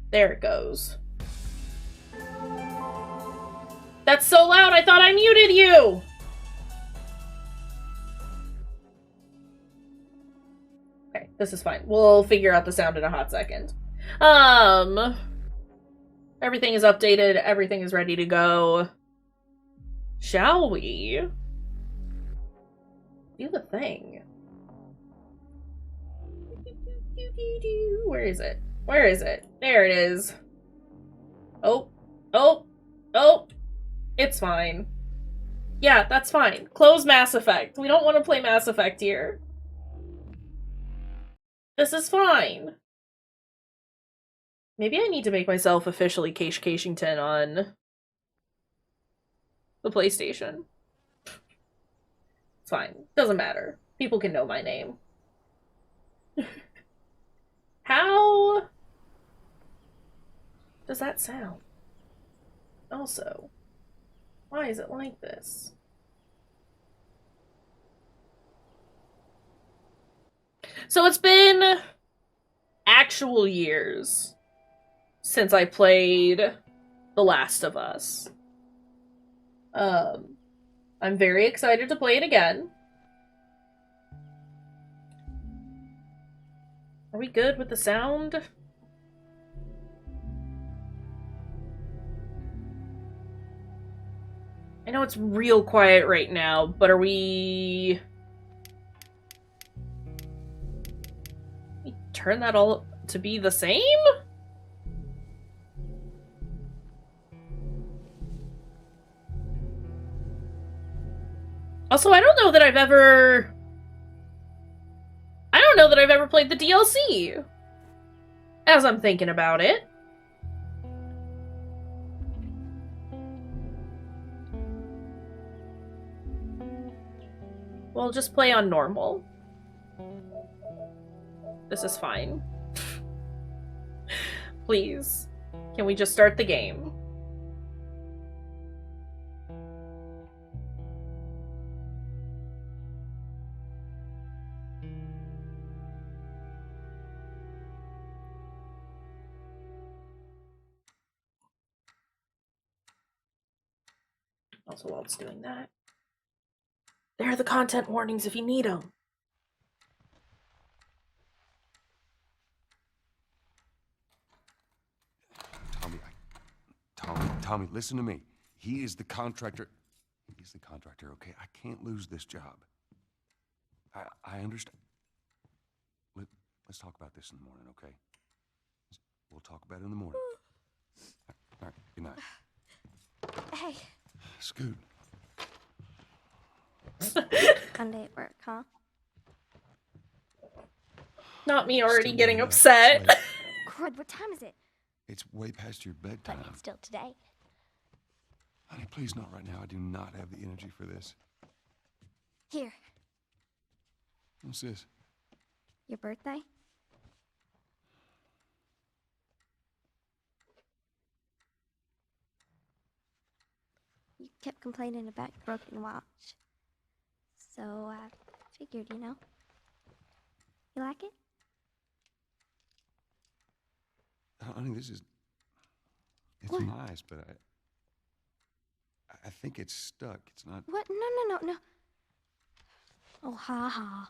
There it goes. That's so loud, I thought I muted you! Okay, this is fine. We'll figure out the sound in a hot second. Everything is updated, everything is ready to go. Shall we? Do the thing. Where is it? Where is it? There it is. Oh. Oh. Oh. It's fine. Yeah, that's fine. Close Mass Effect. We don't want to play Mass Effect here. This is fine. Maybe I need to make myself officially Kayshurrr on the PlayStation. It's fine. Doesn't matter. People can know my name. How does that sound? Also, why is it like this? So it's been actual years since I played The Last of Us. I'm very excited to play it again. Are we good with the sound? I know it's real quiet right now, but are we... turn that all to be the same? Also, I don't know that I've ever played the DLC. As I'm thinking about it. We'll just play on normal. This is fine. Please. Can we just start the game? Also, while it's doing that, there are the content warnings if you need them. Tommy, listen to me. He is the contractor. He's the contractor, okay? I can't lose this job. I understand. Let's talk about this in the morning, okay? We'll talk about it in the morning. All right, good night. Hey. Scoot. Monday at work, huh? Not me already getting upset. Crud, what time is it? It's way past your bedtime. But it's still today. Honey, please not right now. I do not have the energy for this. Here. What's this? Your birthday? You kept complaining about your broken watch. So I figured, you know. You like it? Honey, this is... It's What? nice, but I think it's stuck. It's not... What? No. Oh, ha ha.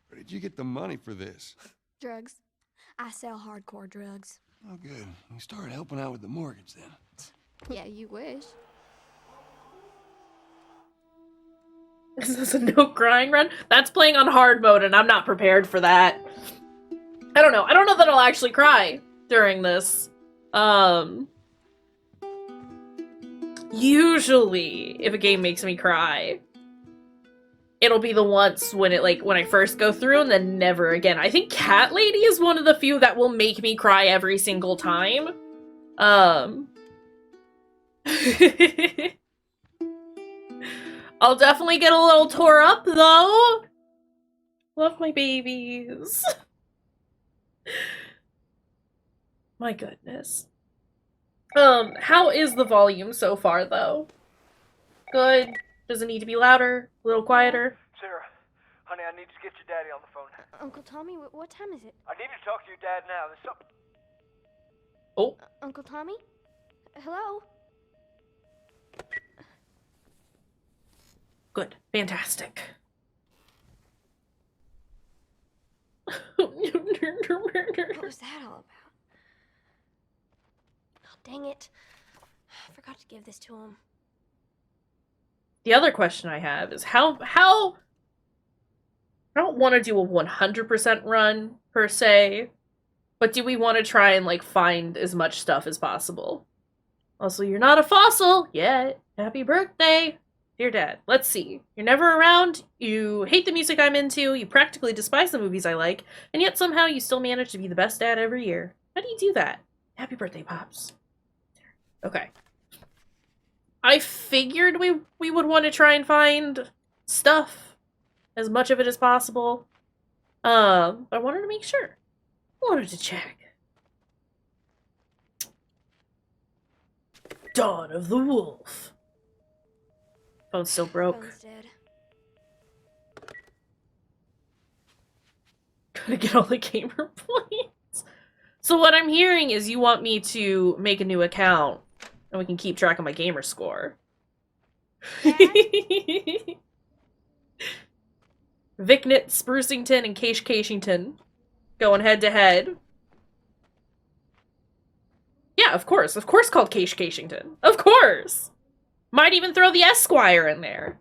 Where did you get the money for this? Drugs. I sell hardcore drugs. Oh, good. You started helping out with the mortgage then. Yeah, you wish. Is this a no crying run? That's playing on hard mode and I'm not prepared for that. I don't know. I don't know that I'll actually cry during this. Usually, if a game makes me cry, it'll be the once when I first go through and then never again. I think Cat Lady is one of the few that will make me cry every single time. I'll definitely get a little tore up, though. Love my babies. My goodness. How is the volume so far, though? Good? Does it need to be louder? A little quieter? Sarah, honey, I need to get your daddy on the phone. Uncle Tommy, what time is it? I need to talk to your dad now. There's something... Oh, Uncle Tommy? Hello? good. Fantastic. What was that all about? Oh, dang it. I forgot to give this to him. The other question I have is how I don't want to do a 100% run per se, but do we want to try and like find as much stuff as possible? Also, you're not a fossil yet. Happy birthday, dear Dad. Let's see. You're never around. You hate the music I'm into. You practically despise the movies I like, and yet somehow you still manage to be the best dad every year. How do you do that? Happy birthday, Pops. Okay. I figured we would want to try and find stuff, as much of it as possible. I wanted to make sure. I wanted to check. Dawn of the Wolf. Phone's still broke. Phone's dead. Gotta get all the gamer points. So what I'm hearing is you want me to make a new account, and we can keep track of my gamer score. Vicnit Sprucington and Kayshurrr going head to head. Yeah, of course called Kayshurrr. Of course! Might even throw the Esquire in there.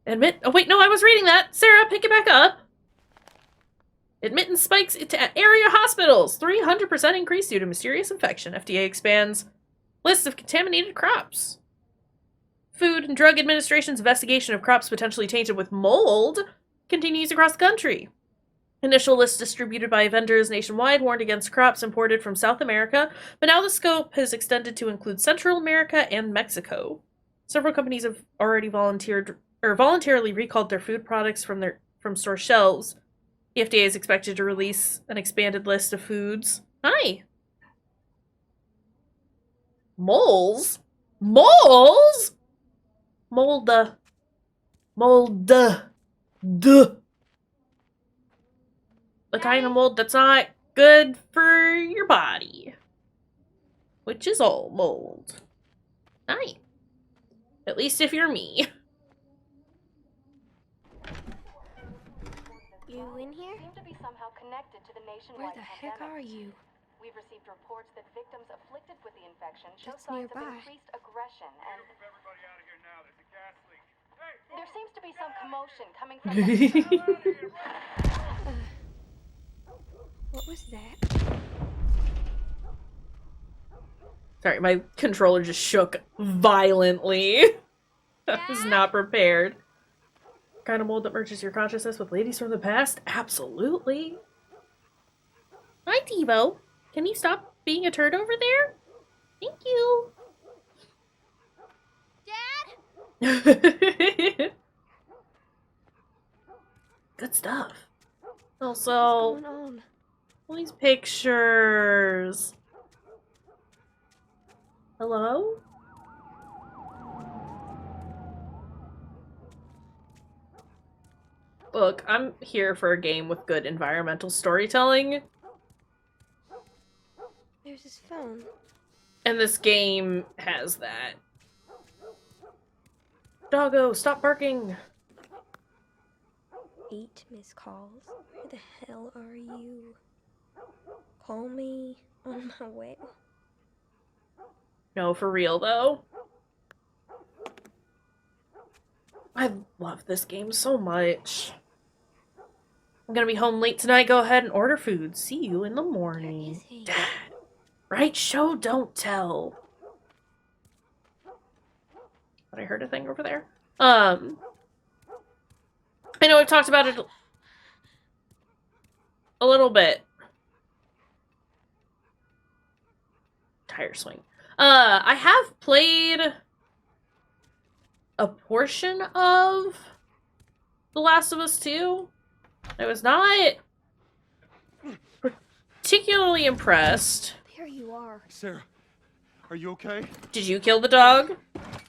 Oh wait, no, I was reading that. Sarah, pick it back up. Admittance spikes to area hospitals. 300% increase due to mysterious infection. FDA expands list of contaminated crops. Food and Drug Administration's investigation of crops potentially tainted with mold continues across the country. Initial list distributed by vendors nationwide warned against crops imported from South America, but now the scope has extended to include Central America and Mexico. Several companies have already voluntarily recalled their food products from store shelves. The FDA is expected to release an expanded list of foods. Hi. Moles? Moles? Mold. Duh. The kind of mold that's not good for your body. Which is all mold. Hi. At least if you're me. You in here? Seem to be somehow connected to the nationwide Where the heck pandemic. are you? We've received reports that victims afflicted with the infection show That's signs nearby. of increased aggression and Move everybody out of here now. There's a gas leak. Hey, there seems to be some commotion coming from What was that? Sorry, my controller just shook violently. I was not prepared. Kind of mold that merges your consciousness with ladies from the past? Absolutely. Hi, Devo. Can you stop being a turd over there? Thank you. Dad? Good stuff. What's Also, going on? all these pictures. Hello? Look, I'm here for a game with good environmental storytelling. There's his phone. And this game has that. Doggo, stop barking! 8 missed calls. Where the hell are you? Call me on my way. No, for real though. I love this game so much. I'm gonna be home late tonight. Go ahead and order food. See you in the morning. Where is he? Dad. Right? Show, don't tell. But I heard a thing over there. I know we've talked about it a little bit. Tire swing. I have played a portion of The Last of Us 2. I was not particularly impressed. There you are. Sarah, are you okay? Did you kill the dog,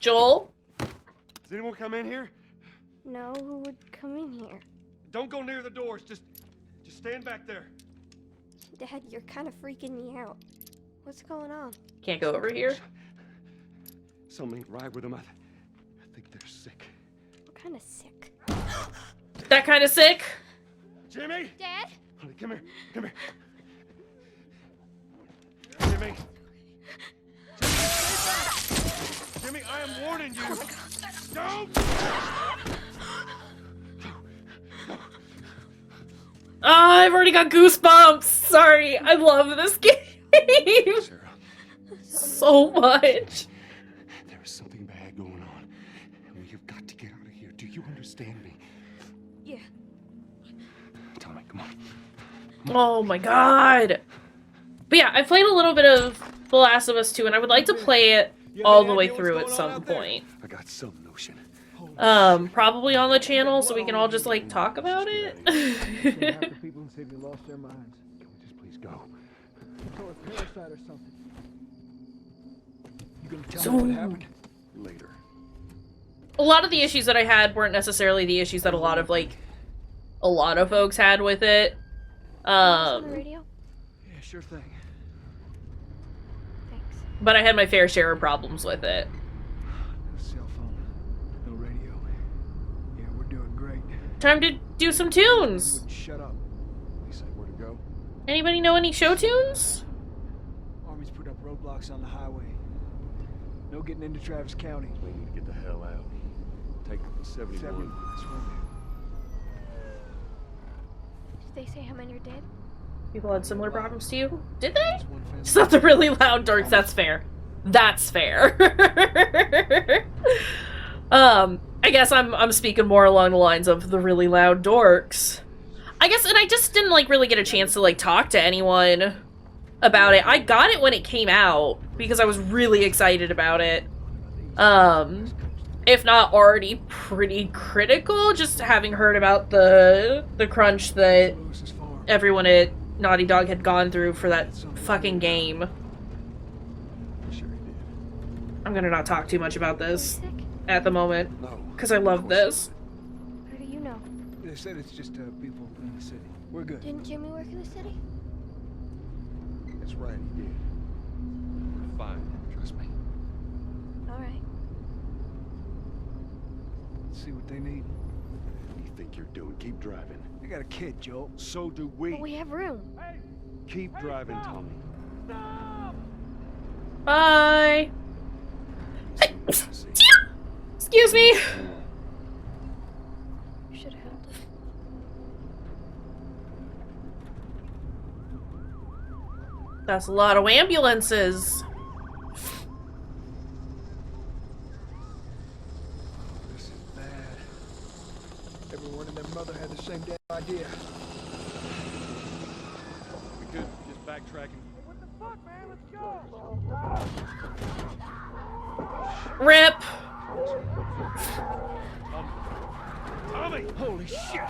Joel? Does anyone come in here? No, who would come in here? Don't go near the doors. Just stand back there. Dad, you're kind of freaking me out. What's going on? Can't go over here. Something ain't right with them. I think they're sick. What kind of sick? That kind of sick? Jimmy! Dad? Honey, come here. Come here. Jimmy! Jimmy, I am warning you! Don't! I've already got goosebumps. Sorry, I love this game Sarah, so much. there is something bad going on, and we have got to get out of here. Do you understand me? Yeah. Tommy, come on. Oh my god. But yeah, I played a little bit of The Last of Us 2, and I would like to play it all the way through at some point. I got some notion. Probably on the channel, so we can all just, like, talk about it. Half the people in the city lost their minds. Can we just please go? Or a parasite or something. You gonna tell me what happened? Later. A lot of the issues that I had weren't necessarily the issues that a lot of folks had with it. On the radio? Yeah, sure thing. Thanks. But I had my fair share of problems with it. No cell phone. No radio. Yeah, we're doing great. Time to do some tunes. Wouldn't shut up. They say where to go? Anybody know any show tunes? Army's put up roadblocks on the highway. No getting into Travis County. We need to get the hell out. Take 71. 71. That's where Did they say how many are dead? People had similar problems to you? Did they? that's one family. It's not the really loud dorks, that's fair. That's fair. I guess I'm speaking more along the lines of the really loud dorks. I guess, and I just didn't, like, really get a chance to, like, talk to anyone about it. I got it when it came out, because I was really excited about it. If not already pretty critical, just having heard about the crunch that Lewis's farm. everyone at Naughty Dog had gone through for that fucking game. Sure he did. I'm gonna not talk too much about Are you this sick? at the moment, No. because I love this. How do you know? They said it's just people in the city. We're good. Didn't Jimmy work in the city? That's right, he did. We're fine. Trust me. Alright. Let's see what they need. What do you think you're doing? Keep driving. I got a kid, Joel. So do But we. we have room. Keep driving, Tommy. Bye! See. Excuse me! You should have helped us. That's a lot of ambulances. This is bad. Everyone and their mother had the same damn idea. We could just backtracking. Rip! Tommy! Holy shit!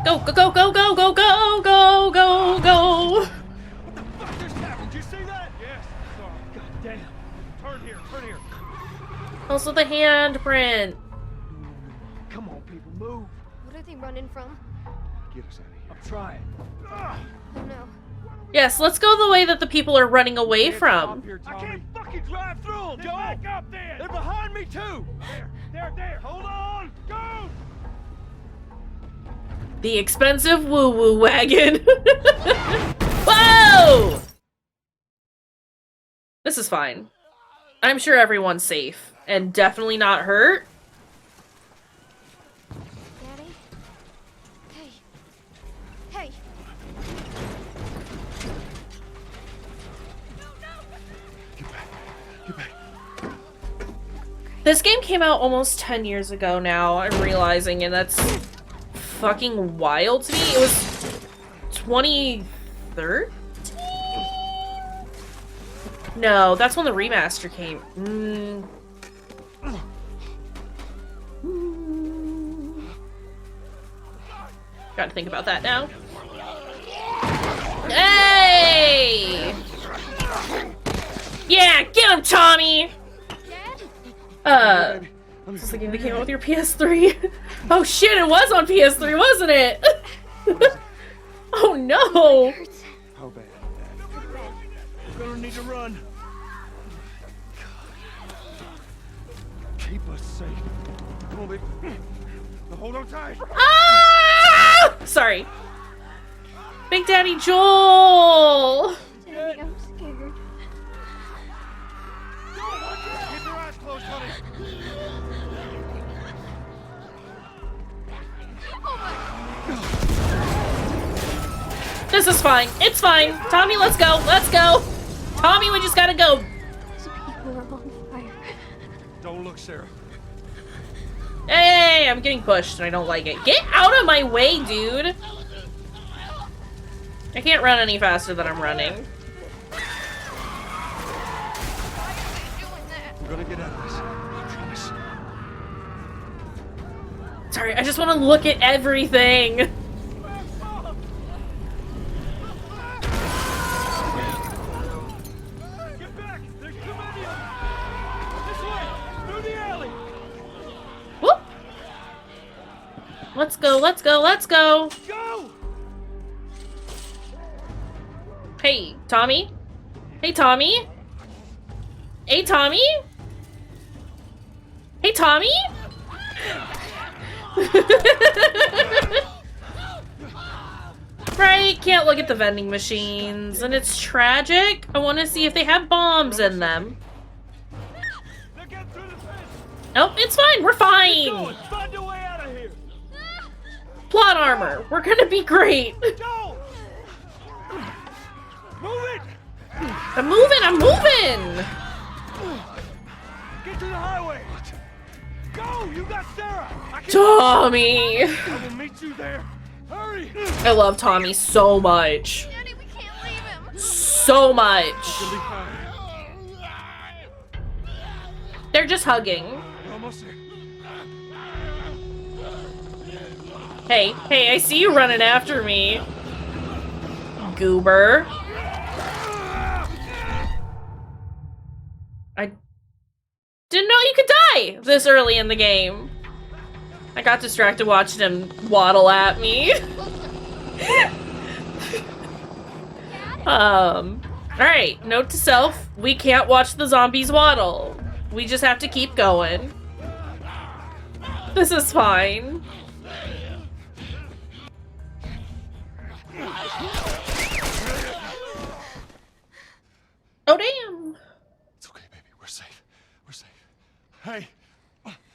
Go, go, go, go, go, go, go, go, go, go! What the fuck just happened? Did you see that? Yes. Sorry. God damn. Turn here. Turn here. Also the handprint. Come on, people, move. What are they running from? Get us out of here. I'm trying. Oh no. Yes, let's go the way that the people are running away Stop from. here, I Tommy. can't fucking drive through them, Then Joel! back up then. They're behind me, too! There. Hold on. Go. The expensive woo-woo wagon. Whoa! This is fine. I'm sure everyone's safe. And definitely not hurt. Daddy? Hey. Hey. Get back. This game came out almost 10 years ago now, I'm realizing, and that's fucking wild to me. It was 2013? No, that's when the remaster came. Gotta think about that now. Hey! Yeah, get him, Tommy! Dad? This is the game that came out with your PS3. Oh shit, it was on PS3, wasn't it? Oh no! Hurts. How bad? Bad. We're gonna gonna need to run. Keep us safe. Come on, baby. Now hold on tight. Ah! Sorry. Big Daddy Joel! Daddy, I'm scared. Keep your eyes closed, honey. This is fine. It's fine. Tommy, let's go. Let's go. Tommy, we just gotta go. Those people are on fire. Don't look, Sarah. Hey, I'm getting pushed and I don't like it. Get out of my way, dude. I can't run any faster than I'm running. We're gonna get out of this. I promise. Sorry, I just want to look at everything. Get back! There's too many of them! This way! Through the alley! Whoop. Let's go, let's go, let's go. Go! Hey, Tommy? Hey, Tommy? Hey, Tommy? Hey, Tommy? Right, can't look at the vending machines, and it's tragic. I want to see if they have bombs in them. They're getting through the fence! Nope, it's fine, we're fine. Going! Find a way out of here! Plot armor, we're gonna be great. Go! Move it! I'm moving, I'm moving. Get to the highway! Go! You got Sarah! I can Tommy. I will meet you there! Hurry! I love Tommy so much. Daddy, we can't leave him. So much. You'll be fine. They're just hugging. We're almost there. Hey, hey, I see you running after me. Goober. I didn't know you could die this early in the game. I got distracted watching him waddle at me. Alright, note to self, we can't watch the zombies waddle. We just have to keep going. This is fine. Oh, damn. It's okay, baby. We're safe. We're safe. Hey,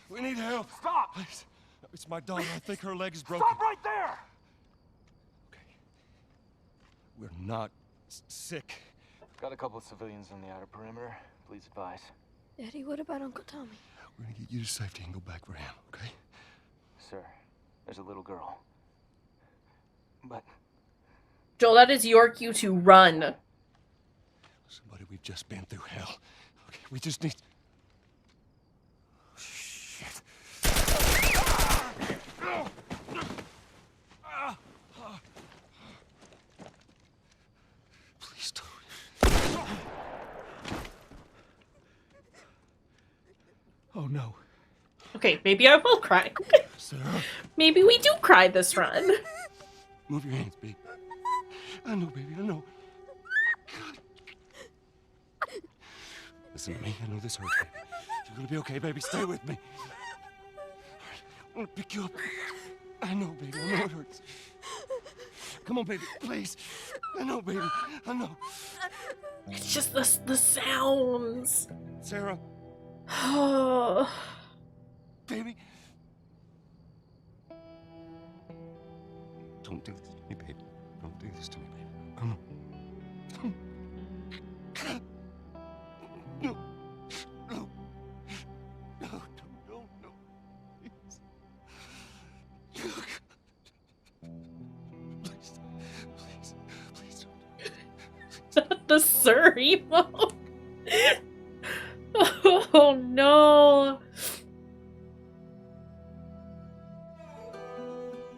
we need help. Stop! Please. It's my daughter. I think her leg is broken. Stop right there! Okay. We're not sick. Got a couple of civilians on the outer perimeter. Please advise. Daddy, what about Uncle Tommy? We're gonna get you to safety and go back for him, okay? Sir, there's a little girl. But Joel, that is your cue to run. Listen, buddy, we've just been through hell. Okay, we just need... Shit. Please don't. Oh no. Okay, maybe I will cry. Sarah, Maybe we do cry this run. move your hands, baby. I know, baby, I know. Listen to me. I know this hurts, baby. You're gonna be okay, baby. Stay with me. All right, I'm gonna pick you up. I know, baby. I know it hurts. Come on, baby. Please. I know, baby. I know. It's just the sounds. Sarah, Oh. baby. Don't do this to me, baby. Don't do this to me, baby. Come on. No. No. No, no, please. Please don't. The Surrey mode. Oh no.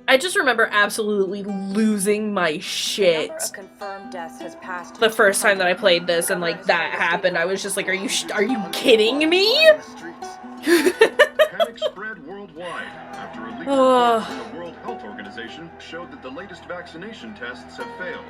I just remember absolutely losing my shit Number of confirmed deaths has passed the first time that I played this, and like that happened. I was just like, are you kidding me? Panic spread worldwide after a leaked report from the World Health Organization showed that the latest vaccination tests have failed.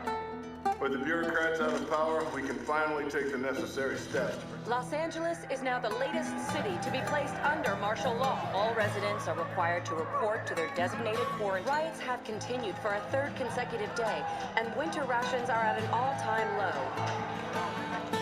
With the bureaucrats out of power, we can finally take the necessary steps. Los Angeles is now the latest city to be placed under martial law. All residents are required to report to their designated quarantine. Riots have continued for a third consecutive day, and winter rations are at an all-time low.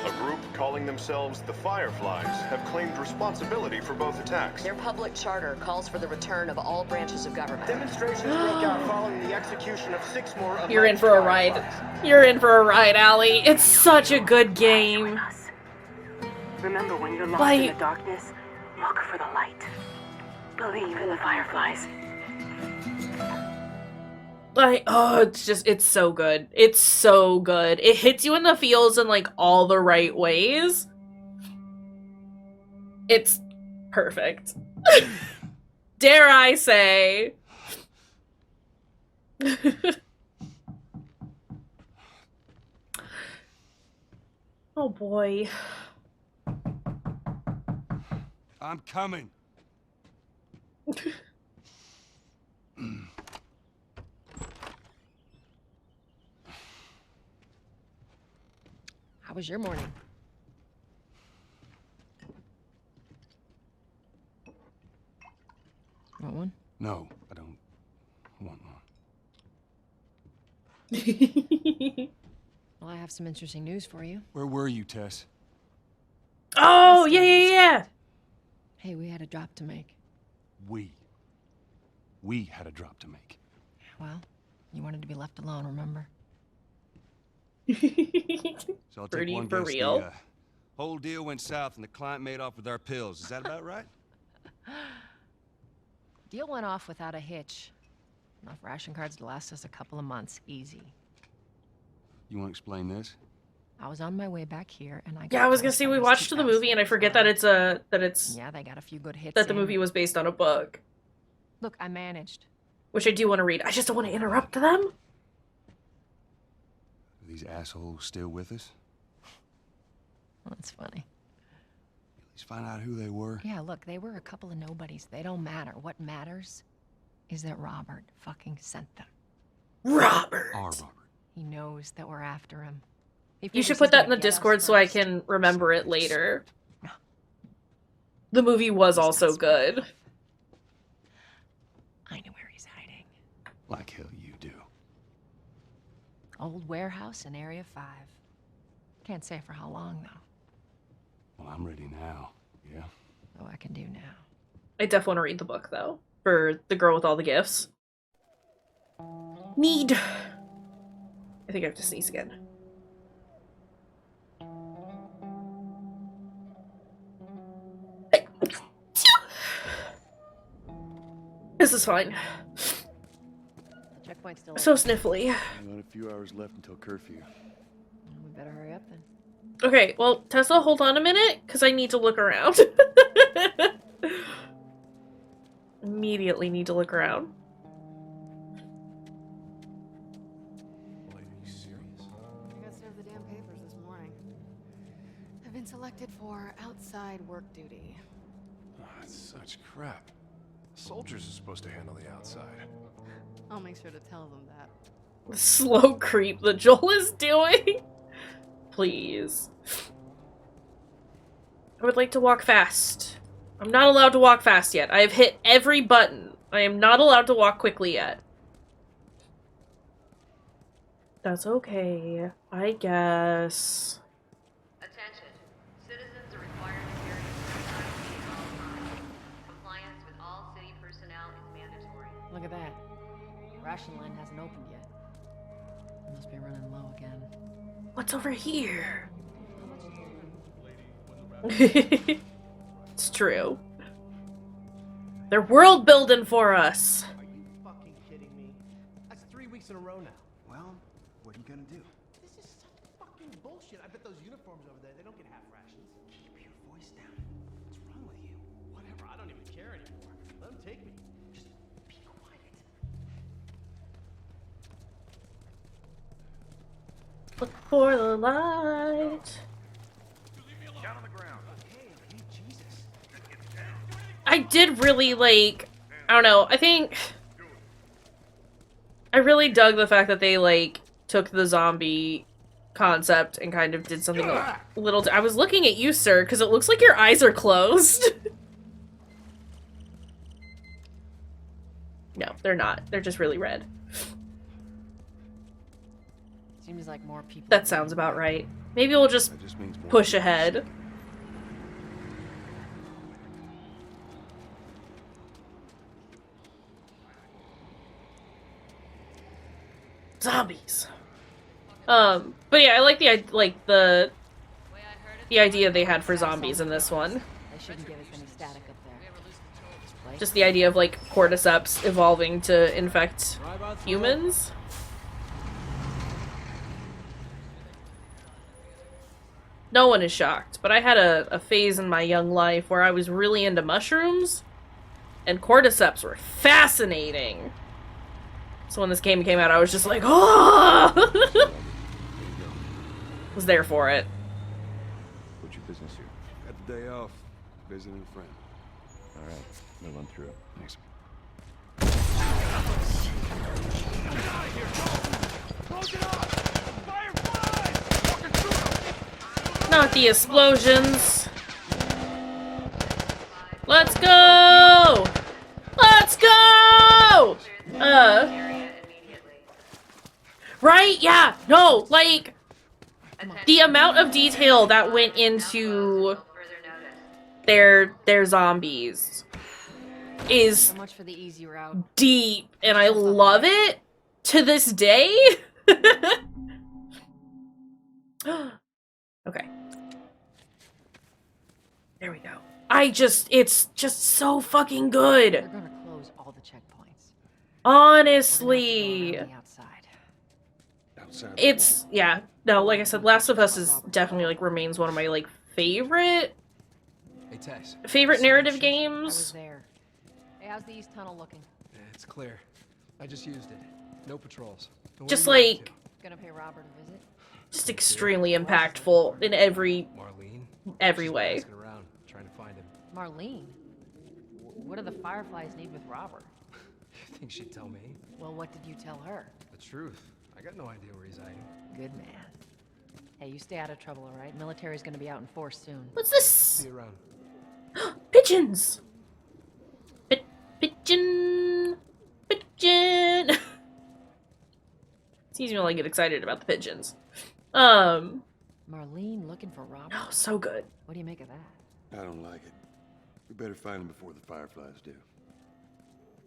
A group calling themselves the Fireflies have claimed responsibility for both attacks. Their public charter calls for the return of all branches of government. Demonstrations broke out following the execution of 6 more of You're in for a ride. You're in for a ride, Allie. It's such a good game. Remember, when you're lost in the darkness, look for the light. Believe in the Fireflies. Like, oh, it's so good. It's so good. It hits you in the feels in, like, all the right ways. It's perfect. Dare I say. Oh, boy. I'm coming. How was your morning? Want one? No, I don't want one. Well, I have some interesting news for you. Where were you, Tess? Oh, yeah. Hey, we had a drop to make. We had a drop to make. Well, you wanted to be left alone, remember? So I'll take Pretty one for guess. real. The whole deal went south and the client made off with our pills. Is that about right? Deal went off without a hitch. Enough ration cards to last us a couple of months, easy. You want to explain this? I was on my way back here, and I got Yeah, I was gonna say we watched the movie, and I forget that it's yeah, they got a few good hits. that the movie was based on a book, Look, I managed. which I do want to read. I just don't want to interrupt them. Are these assholes still with us? Well, that's funny. At least find out who they were. Yeah, look, they were a couple of nobodies. They don't matter. What matters is that Robert fucking sent them. Robert. Our Robert. He knows that we're after him. You should put that in the Discord so I can remember it later. The movie was also good. I know where he's hiding. Like hell you do. Old warehouse in Area 5. Can't say for how long, though. Well, I'm ready now. Yeah? Oh, I can do now. I definitely want to read the book, though, for the girl with all the gifts. Need. I think I have to sneeze again. This is fine. Checkpoint's still So sniffly. Only a few hours left until curfew. We better hurry up then. Okay, well, Tessa, hold on a minute, because I need to look around. Immediately need to look around. Are you serious? I got served the damn papers this morning. I've been selected for outside work duty. Oh, that's such crap. Soldiers are supposed to handle the outside. I'll make sure to tell them that. The slow creep that Joel is doing. Please. I would like to walk fast. I'm not allowed to walk fast yet. I have hit every button. I am not allowed to walk quickly yet. That's okay, I guess. Attention. Citizens are required to carry a certified at all times. Compliance with all city personnel is mandatory. Look at that. Ration line hasn't opened yet. Must be running low again. What's over here? It's true. They're world building for us. Are you fucking kidding me? That's 3 weeks in a row now. Well, what are you gonna do? This is such fucking bullshit. I bet those uniforms over there, they don't get half rations. Keep your voice down. What's wrong with you? Whatever, I don't even care anymore. Let them take me. Just be quiet. Look for the light. Down on the ground. Hey, Jesus. I did really, like, I don't know, I think I really dug the fact that they, like, took the zombie concept and kind of did something a little... I was looking at you, sir, because it looks like your eyes are closed. No, they're not. They're just really red. Seems like more people. That sounds about right. Maybe we'll just push ahead. Zombies. But yeah, I like the idea they had for zombies in this one. They shouldn't give us any static up there. Just the idea of like cordyceps evolving to infect humans. No one is shocked, but I had a phase in my young life where I was really into mushrooms, and cordyceps were fascinating. So when this game came out, I was just like, oh! Was there for it. What's your business here? Got the day off. Visiting a friend. All right, we'll run through it. Thanks. Get out of here! Go! Close it up! Fireflies! Walking through them! Not the explosions. Let's go! Let's go! Right? Yeah. No, like the amount of detail that went into their zombies is So much for the easy route. deep, and I love it to this day. Okay. There we go. It's just so fucking good. They're gonna close all the checkpoints. Honestly. Outside. It's, yeah. No, like I said, Last of Us is definitely, like, remains one of my, like, favorite Hey, Tess. narrative I was games. there. Hey, how's the east tunnel looking? It's clear. I just used it. No patrols. And where Just, are you off like, Gonna pay Robert a visit? just extremely impactful in every way. Asking around, trying to find him. Marlene? What do the Fireflies need with Robert? You think she'd tell me? Well, what did you tell her? The truth. I got no idea where he's hiding. Good man. Hey, you stay out of trouble, all right? Military's gonna be out in force soon. What's this? See you around. Pigeons! Pigeon! Pigeon! It's easy when I get excited about the pigeons. Marlene looking for Robert? Oh, so good. What do you make of that? I don't like it. We better find him before the Fireflies do.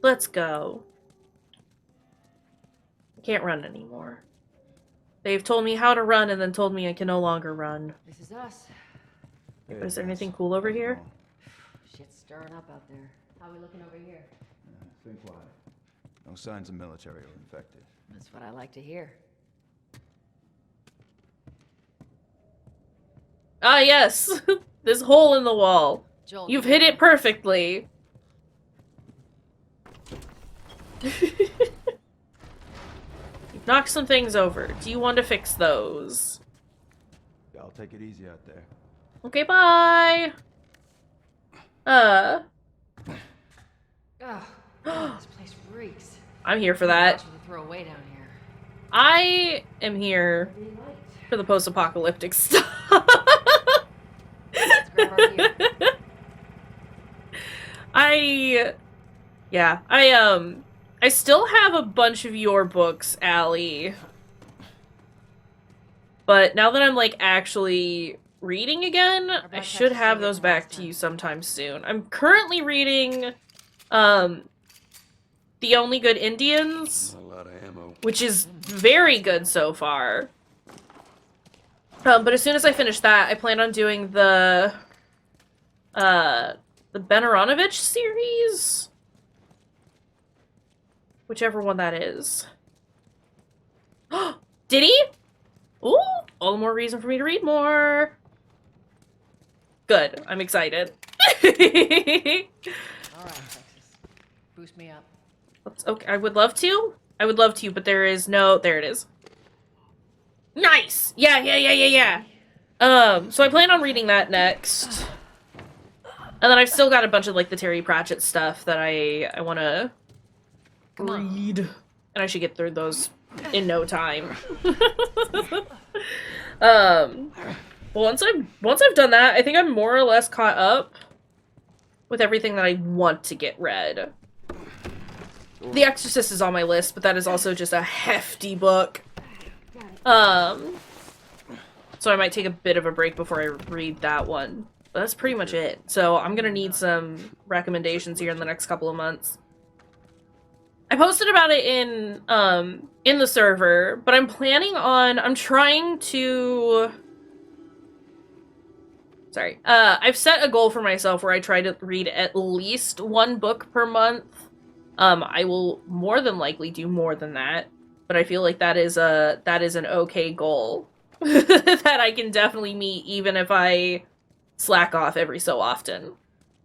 Let's go. I can't run anymore. They've told me how to run and then told me I can no longer run. This is us. Is there anything cool over here? Shit's stirring up out there. How we looking over here? Think quiet. No signs of military or infected. That's what I like to hear. Ah, yes! This hole in the wall. Joel, You've hit it perfectly. You've knocked some things over. Do you want to fix those? Yeah, I'll take it easy out there. Okay, bye! Ugh, this place reeks. I'm here for that. Much to throw away down here. I am here for the post-apocalyptic stuff. Let's grab our gear. I still have a bunch of your books, Allie. But now that I'm, like, actually reading again, I should have those back to you sometime soon. I'm currently reading, The Only Good Indians, A lot of ammo. which is very good so far. But as soon as I finish that, I plan on doing the Ben Aronovich series? Whichever one that is. Did he? Ooh, all the more reason for me to read more. Good, I'm excited. Alright, Texas. Boost me up. Okay, I would love to. But there is no... There it is. Nice! Yeah. So I plan on reading that next. And then I've still got a bunch of, like, the Terry Pratchett stuff that I want to read. And I should get through those in no time. But once I've done that, I think I'm more or less caught up with everything that I want to get read. The Exorcist is on my list, but that is also just a hefty book. So I might take a bit of a break before I read that one. But that's pretty much it. So I'm gonna need some recommendations here in the next couple of months. I posted about it in the server, but I'm trying to... Sorry. I've set a goal for myself where I try to read at least one book per month. I will more than likely do more than that, but I feel like that is an okay goal that I can definitely meet even if I slack off every so often.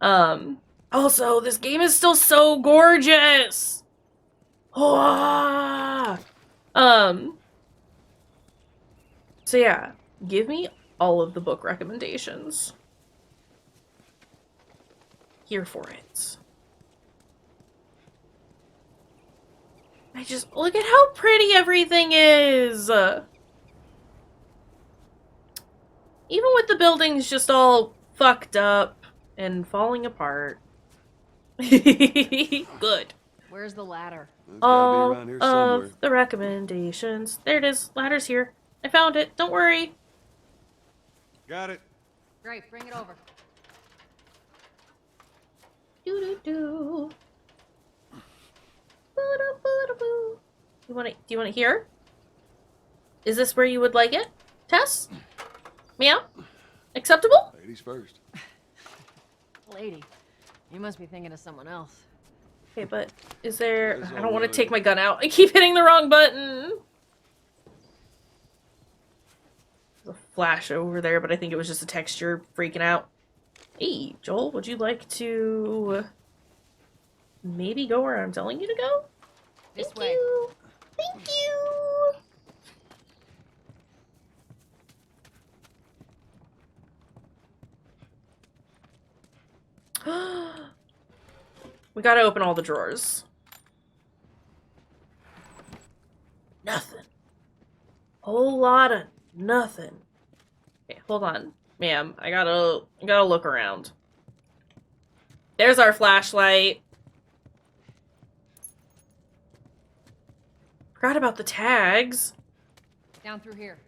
Also, this game is still so gorgeous. So yeah, give me all of the book recommendations. Here for it. I just look at how pretty everything is. Even with the buildings just all fucked up and falling apart. Good. Where's the ladder? All of the recommendations. There it is. Ladder's here. I found it. Don't worry. Got it. Great, bring it over. Do. Do you want it here? Is this where you would like it? Tess? Meow? Acceptable? Ladies first. Lady, you must be thinking of someone else. Okay, but is there... I don't want to take my gun out. I keep hitting the wrong button. There's a flash over there, but I think it was just a texture freaking out. Hey, Joel, would you like to... maybe go where I'm telling you to go? This way. Thank you! We gotta open all the drawers. Nothing. Whole lot of nothing. Okay, hold on. Ma'am, I gotta look around. There's our flashlight. Forgot about the tags. Down through here.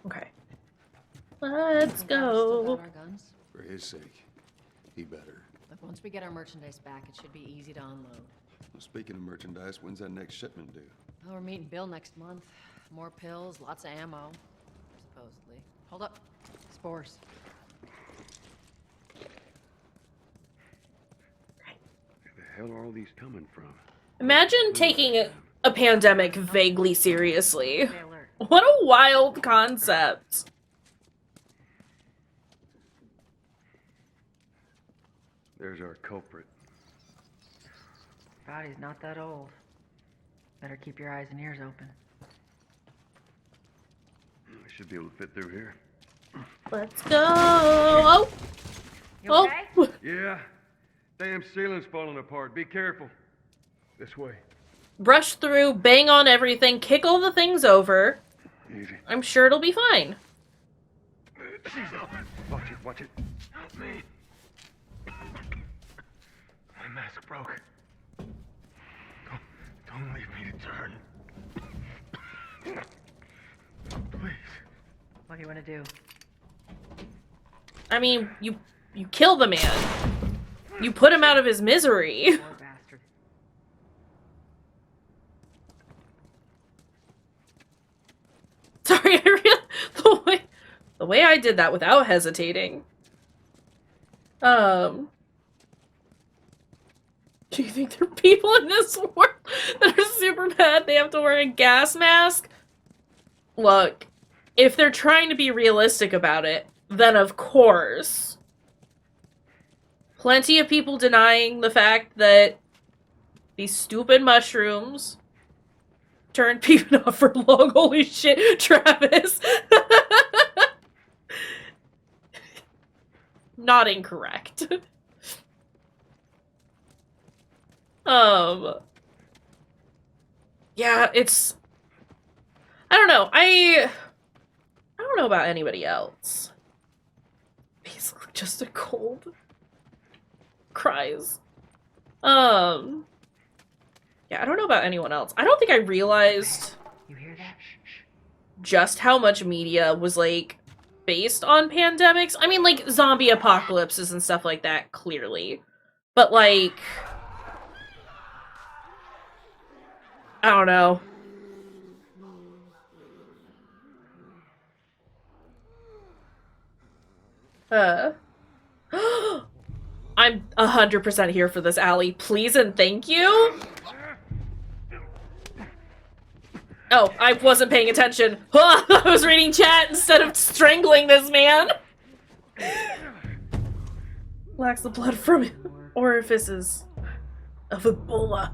Okay. Let's go. Our guns? For his sake, he better. Look, once we get our merchandise back, it should be easy to unload. Well, speaking of merchandise, when's that next shipment due? Well, we're meeting Bill next month. More pills, lots of ammo. Supposedly. Hold up. Spores. Where the hell are all these coming from? Imagine taking a pandemic vaguely seriously. What a wild concept. There's our culprit. Body's not that old. Better keep your eyes and ears open. I should be able to fit through here. Let's go. Oh. You okay? Oh. Yeah. Damn ceiling's falling apart. Be careful. This way. Brush through, bang on everything, kick all the things over. Easy. I'm sure it'll be fine. Watch it, watch it. Help me. My mask broke. Don't leave me to turn. Please. What do you want to do? I mean, you kill the man. You put him out of his misery. Poor bastard. Sorry, the way I did that without hesitating. Do you think there are people in this world that are super bad? They have to wear a gas mask? Look, if they're trying to be realistic about it, then of course. Plenty of people denying the fact that these stupid mushrooms turn people off for long. Holy shit, Travis. Not incorrect. Yeah, it's... I don't know. I don't don't know about anybody else. Basically just a cold. Cries. Yeah, I don't know about anyone else. I don't think I realized You hear that? just how much media was, like, based on pandemics. I mean, like, zombie apocalypses and stuff like that, clearly. But, like... I don't know. I'm 100% here for this, Allie. Please and thank you. Oh, I wasn't paying attention. I was reading chat instead of strangling this man. Lacks the blood from orifices of Ebola.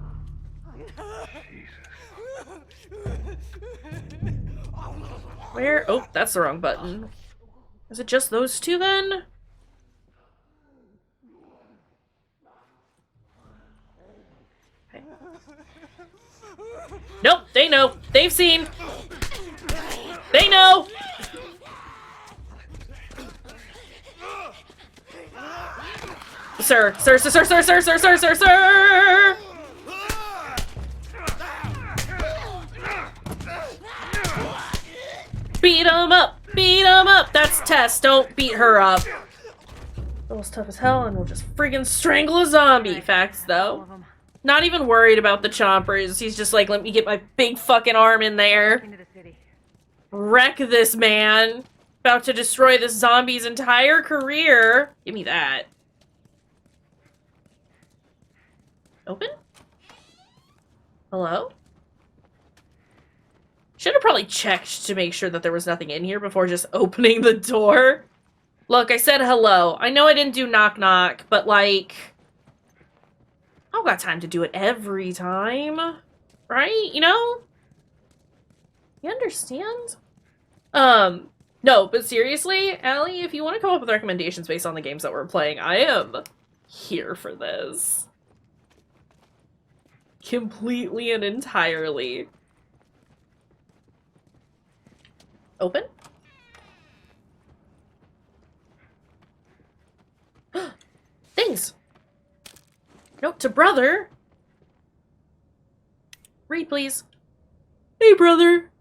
Where? Oh, that's the wrong button. Is it just those two then? Okay. Nope, they know. They've seen. They know. Sir. Beat him up! Beat him up! That's Tess, don't beat her up. Bill's tough as hell and we'll just friggin' strangle a zombie. Facts, though. Not even worried about the chompers. He's just like, let me get my big fucking arm in there. Wreck this man. About to destroy this zombie's entire career. Give me that. Open? Hello? Should have probably checked to make sure that there was nothing in here before just opening the door. Look, I said hello. I know I didn't do knock knock, but like... I don't got time to do it every time. Right? You know? You understand? No, but seriously, Allie, if you want to come up with recommendations based on the games that we're playing, I am here for this. Completely and entirely. Open? Things! Note to brother! Read, please. Hey, brother!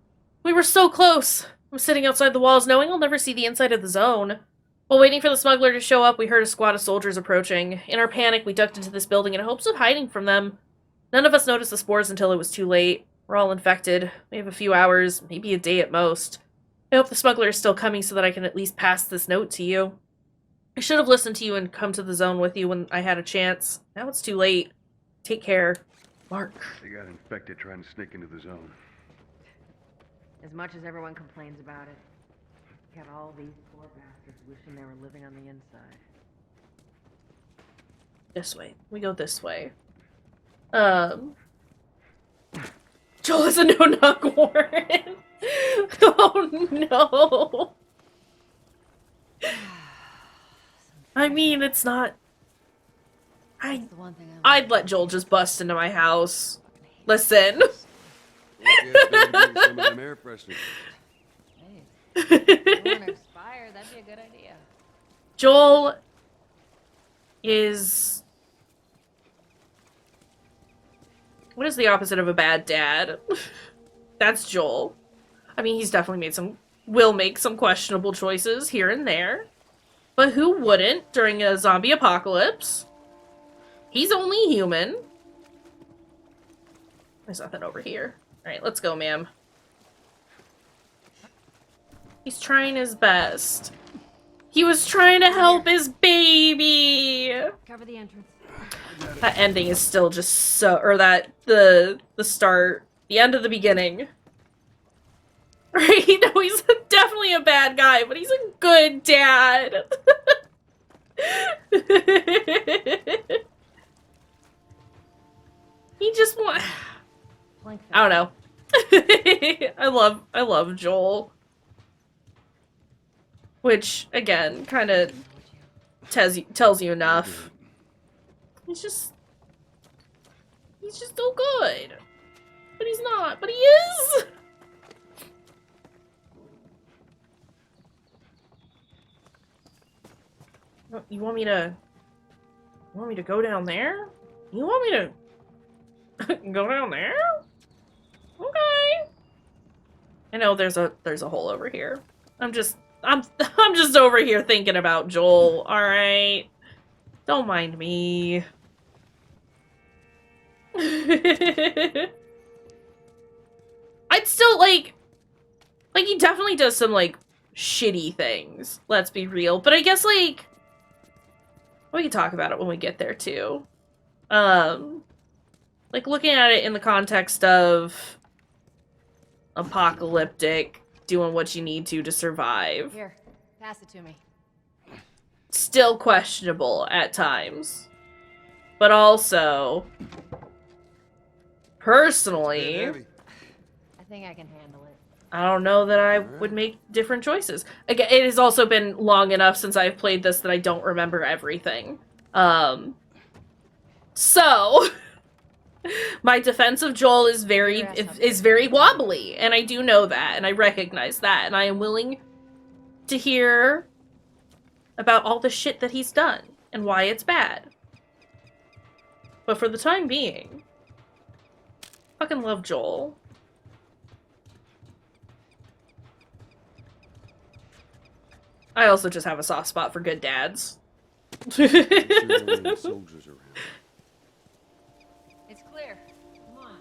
We were so close! I'm sitting outside the walls knowing I'll never see the inside of the zone. While waiting for the smuggler to show up, we heard a squad of soldiers approaching. In our panic, we ducked into this building in hopes of hiding from them. None of us noticed the spores until it was too late. We're all infected. We have a few hours, maybe a day at most. I hope the smuggler is still coming so that I can at least pass this note to you. I should have listened to you and come to the zone with you when I had a chance. Now it's too late. Take care. Mark. They got infected trying to sneak into the zone. As much as everyone complains about it, got all these poor bastards wishing they were living on the inside. This way. We go this way. Joel has a no-knock warrant. Oh no. I mean, it's not... I'd let Joel just bust into my house. Listen. Some of them air fresheners. If you want to expire, that'd be a good idea. Joel is... What is the opposite of a bad dad? That's Joel. I mean, he's definitely made some... will make some questionable choices here and there. But who wouldn't during a zombie apocalypse? He's only human. There's nothing over here. Alright, let's go, ma'am. He's trying his best. He was trying to help his baby! Cover the entrance. That ending is still just so... Or that... The start... The end of the beginning. Right? No, he's definitely a bad guy, but he's a good dad. He just want... I don't know. I love Joel. Which, again, kind of tells you enough. He's just so good. But he's not. But he is! You want me to... You want me to go down there? You want me to... go down there? Okay. I know there's a hole over here. I'm just over here thinking about Joel, alright? Don't mind me. I'd still, like, he definitely does some, like, shitty things. Let's be real. But I guess, like, we can talk about it when we get there, too. Like, looking at it in the context of apocalyptic, doing what you need to survive. Here, pass it to me. Still questionable at times. But also, personally, I think I can handle it. I don't know that I would make different choices. Again, it has also been long enough since I've played this that I don't remember everything. So, my defense of Joel is very wobbly, and I do know that, and I recognize that, and I am willing to hear about all the shit that he's done, and why it's bad. But for the time being, fucking love Joel. I also just have a soft spot for good dads. It's clear. Come on.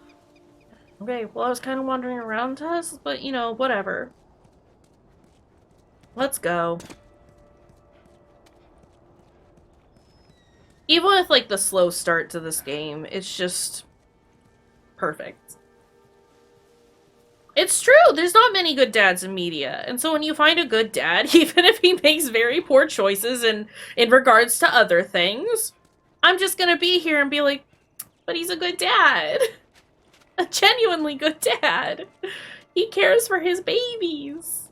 Okay, well, I was kind of wandering around us, but, you know, whatever. Let's go. Even with, like, the slow start to this game, it's just perfect. It's true, there's not many good dads in media, and so when you find a good dad, even if he makes very poor choices in regards to other things, I'm just gonna be here and be like, but he's a good dad. A genuinely good dad. He cares for his babies.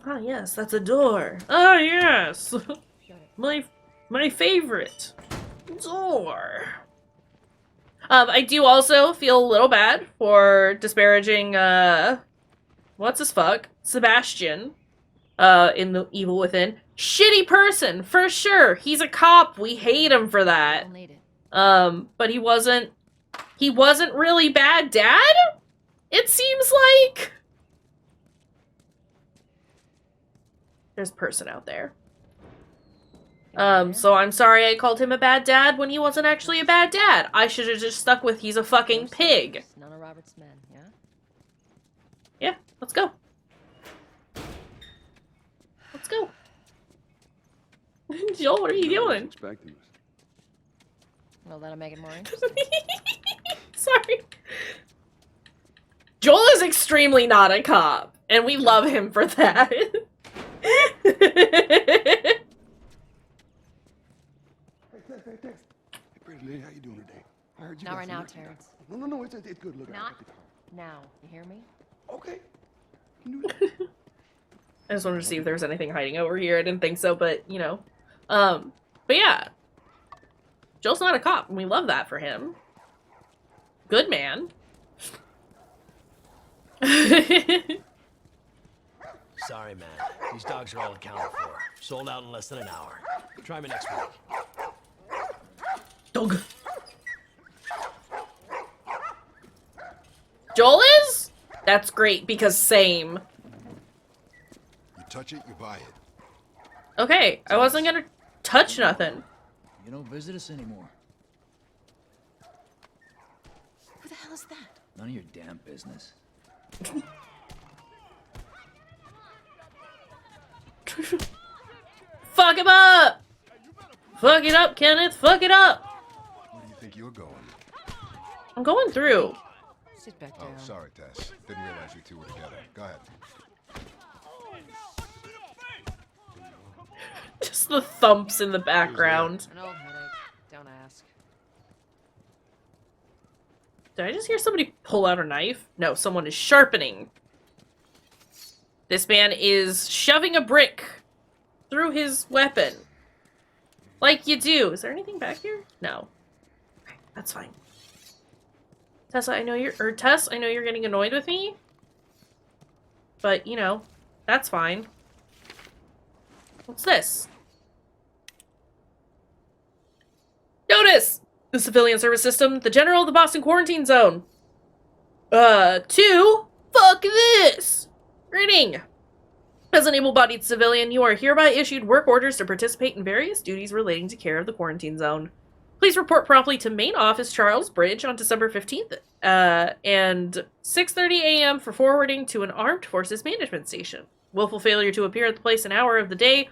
Ah, yes, that's a door. Ah, yes. My favorite. Door. I do also feel a little bad for disparaging, what's his fuck? Sebastian, in The Evil Within. Shitty person, for sure. He's a cop. We hate him for that. But he wasn't really bad dad? It seems like. There's a person out there. So I'm sorry I called him a bad dad when he wasn't actually a bad dad. I should have just stuck with he's a fucking pig. None of Robert's men, yeah? Yeah, let's go. Let's go. Joel, what are you doing? Expecting us. Well, that'll make it more interesting. Sorry. Joel is extremely not a cop, and we love him for that. Hey, pretty lady, how you doing today? I heard you Not got right some now, work. Terrence. No, it's good. Look, Not now. You hear me? Okay. I just wanted to see if there was anything hiding over here. I didn't think so, but, you know. But yeah. Joel's not a cop, and we love that for him. Good man. Sorry, man. These dogs are all accounted for. Sold out in less than an hour. Try me next week. Dog. Joel is? That's great, because same. You touch it, you buy it. Okay, I wasn't gonna touch nothing. You don't visit us anymore. Who the hell is that? None of your damn business. Fuck him up! Fuck it up, Kenneth. Fuck it up! Where do you think you're going? I'm going through. Sit back Oh, down. sorry, Tess. Didn't realize you two were together. Go ahead. Just the thumps in the background. An old headache. Don't ask. Did I just hear somebody pull out a knife? No, someone is sharpening. This man is shoving a brick through his weapon. Like you do. Is there anything back here? No. Okay, that's fine. Tessa, I know Tess, I know you're getting annoyed with me. But, you know, that's fine. What's this? Notice! The civilian service system, the general of the Boston quarantine zone. 2, fuck this! Greeting! As an able-bodied civilian, you are hereby issued work orders to participate in various duties relating to care of the quarantine zone. Please report promptly to Main Office Charles Bridge on December 15th, and 6:30 a.m. for forwarding to an Armed Forces Management Station. Willful failure to appear at the place and hour of the day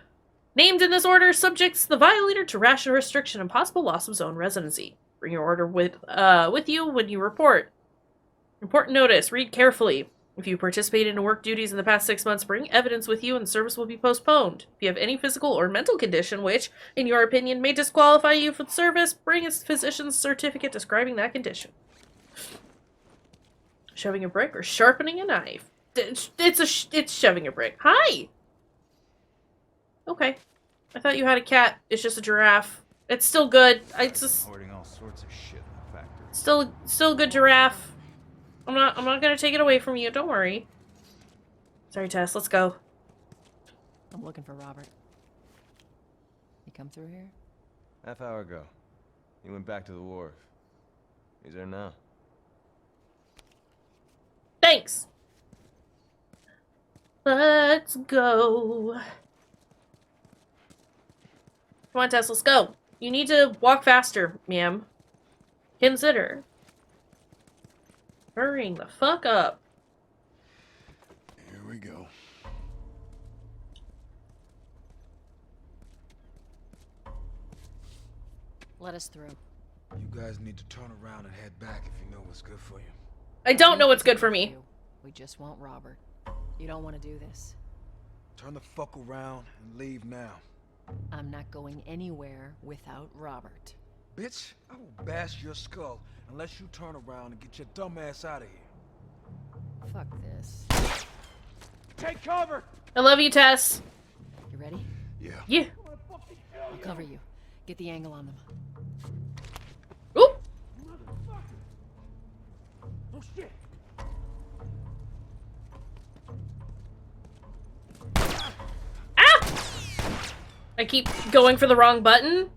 named in this order subjects the violator to ration restriction and possible loss of zone residency. Bring your order with you when you report. Important notice, read carefully. If you participated in work duties in the past 6 months, bring evidence with you and service will be postponed. If you have any physical or mental condition which, in your opinion, may disqualify you for the service, bring a physician's certificate describing that condition. Shoving a brick or sharpening a knife. It's shoving a brick. Hi! Okay. I thought you had a cat. It's just a giraffe. It's still good. It's just... Hoarding all sorts of shit in the factory. Still a good giraffe. I'm not gonna take it away from you, don't worry. Sorry, Tess, let's go. I'm looking for Robert. He come through here? Half hour ago. He went back to the wharf. He's there now. Thanks! Let's go. Come on, Tess, let's go. You need to walk faster, ma'am. Consider. Hurrying the fuck up. Here we go. Let us through. You guys need to turn around and head back if you know what's good for you. I don't know what's good for me. We just want Robert. You don't want to do this. Turn the fuck around and leave now. I'm not going anywhere without Robert. Bitch, I will bash your skull unless you turn around and get your dumb ass out of here. Fuck this. Take cover! I love you, Tess. You ready? Yeah. Yeah. I'll cover you. Get the angle on them. Oop! Oh shit! Ah! I keep going for the wrong button.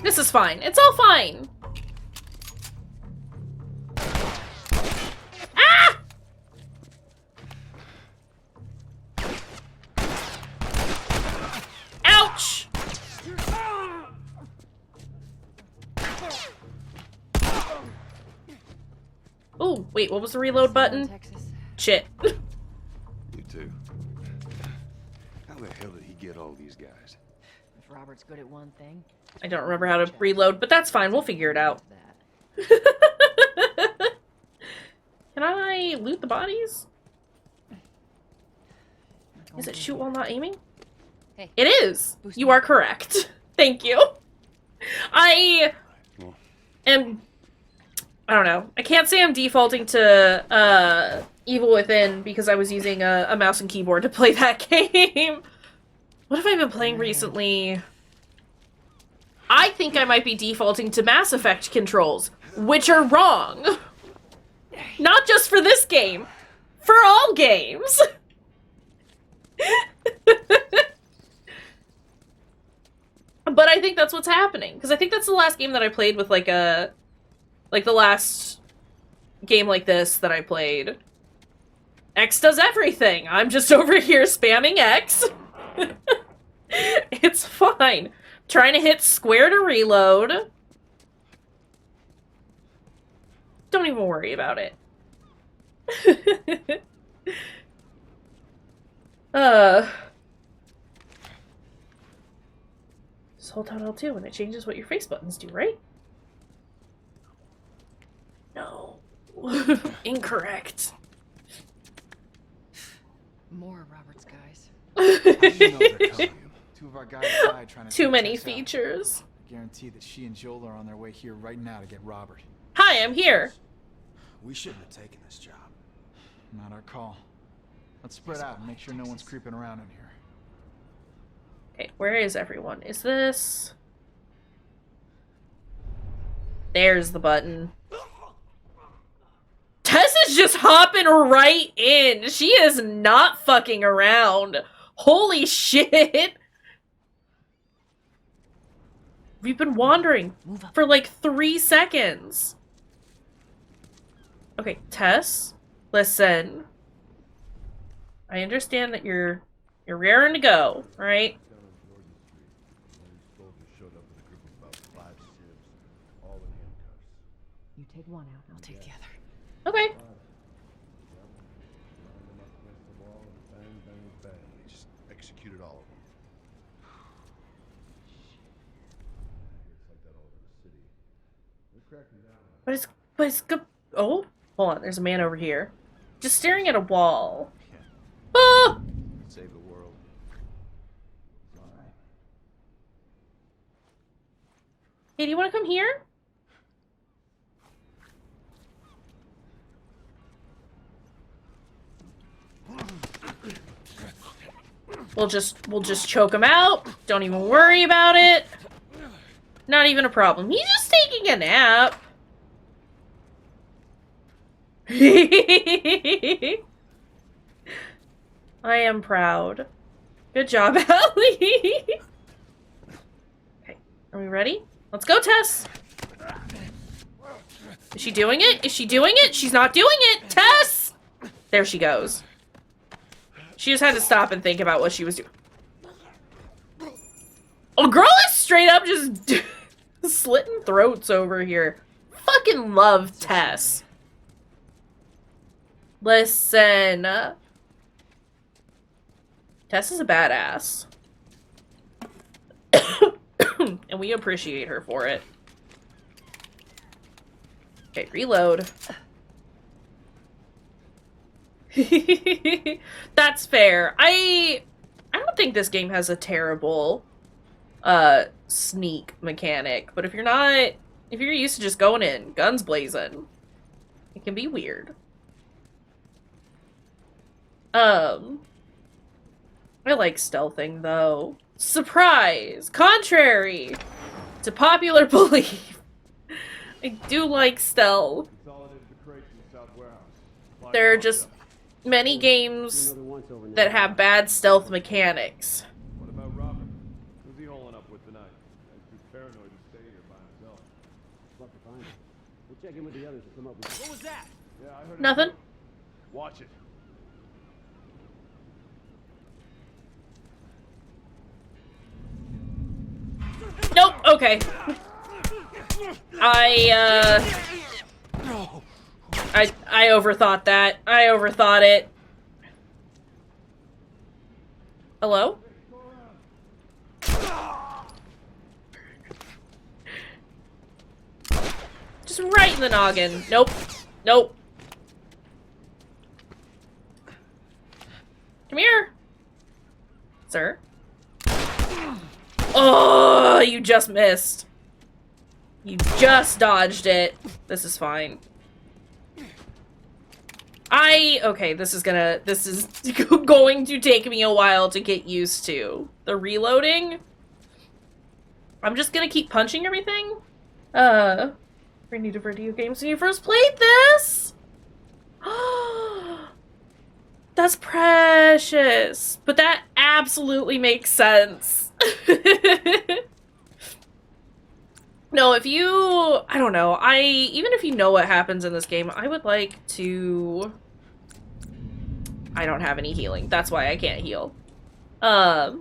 This is fine. It's all fine. Ah! Ouch! Oh, wait, what was the reload button? Shit. You too. How the hell did he get all these guys? If Robert's good at one thing. I don't remember how to reload, but that's fine. We'll figure it out. Can I loot the bodies? Is it shoot while not aiming? Hey. It is! You are correct. Thank you. I am... I don't know. I can't say I'm defaulting to Evil Within because I was using a mouse and keyboard to play that game. What have I been playing recently? I think I might be defaulting to Mass Effect controls, which are wrong. Not just for this game, for all games. But I think that's what's happening, because I think that's the last game that I played with like the last game like this that I played. X does everything. I'm just over here spamming X. It's fine. Trying to hit square to reload. Don't even worry about it. Just hold down L2 and it changes what your face buttons do, right? No. Incorrect. More of Robert's guys. Two of our guys died trying to Too many check us out. features. I guarantee that she and Joel are on their way here right now to get Robert. Hi, I'm here. We shouldn't have taken this job. Not our call. Let's spread out and make sure no one's creeping around in here. Okay, where is everyone? Is this... There's the button. Tess is is just hopping right in. She is not fucking around. Holy shit. We've been wandering for like 3 seconds. Okay, Tess, listen. I understand that you're raring to go, right? You take one out, I'll take the other. Okay. They just executed all of them. But it's good. Oh, hold on. There's a man over here, just staring at a wall. Ah! Save the world. Hey, do you want to come here? We'll just choke him out. Don't even worry about it. Not even a problem. He's just taking a nap. I am proud. Good job, Allie. Okay, are we ready? Let's go, Tess. Is she doing it? Is she doing it? She's not doing it, Tess! There she goes. She just had to stop and think about what she was doing. Oh, girl is straight up just slitting throats over here. Fucking love Tess. Listen. Tess is a badass. And we appreciate her for it. Okay, reload. That's fair. I don't think this game has a terrible sneak mechanic, but if you're used to just going in, guns blazing, it can be weird. I like stealthing though. Surprise! Contrary to popular belief, I do like stealth. There are just many games that have bad stealth mechanics. What about Robert? Who's he holing up with tonight? He's too paranoid to stay here by himself. Love to find him. We'll check in with the others to come up with. What was that? Yeah, I heard. Nothing. Watch it. Nope. Okay. I overthought that. I overthought it. Hello? Just right in the noggin. Nope. Nope. Come here. Sir? Oh, you just missed. You just dodged it. This is fine. Okay, this is going to take me a while to get used to. The reloading? I'm just gonna keep punching everything? Brand new to video games when you first played this? That's precious. But that absolutely makes sense. No, if you... I don't know. Even if you know what happens in this game, I would like to... I don't have any healing. That's why I can't heal. Yeah,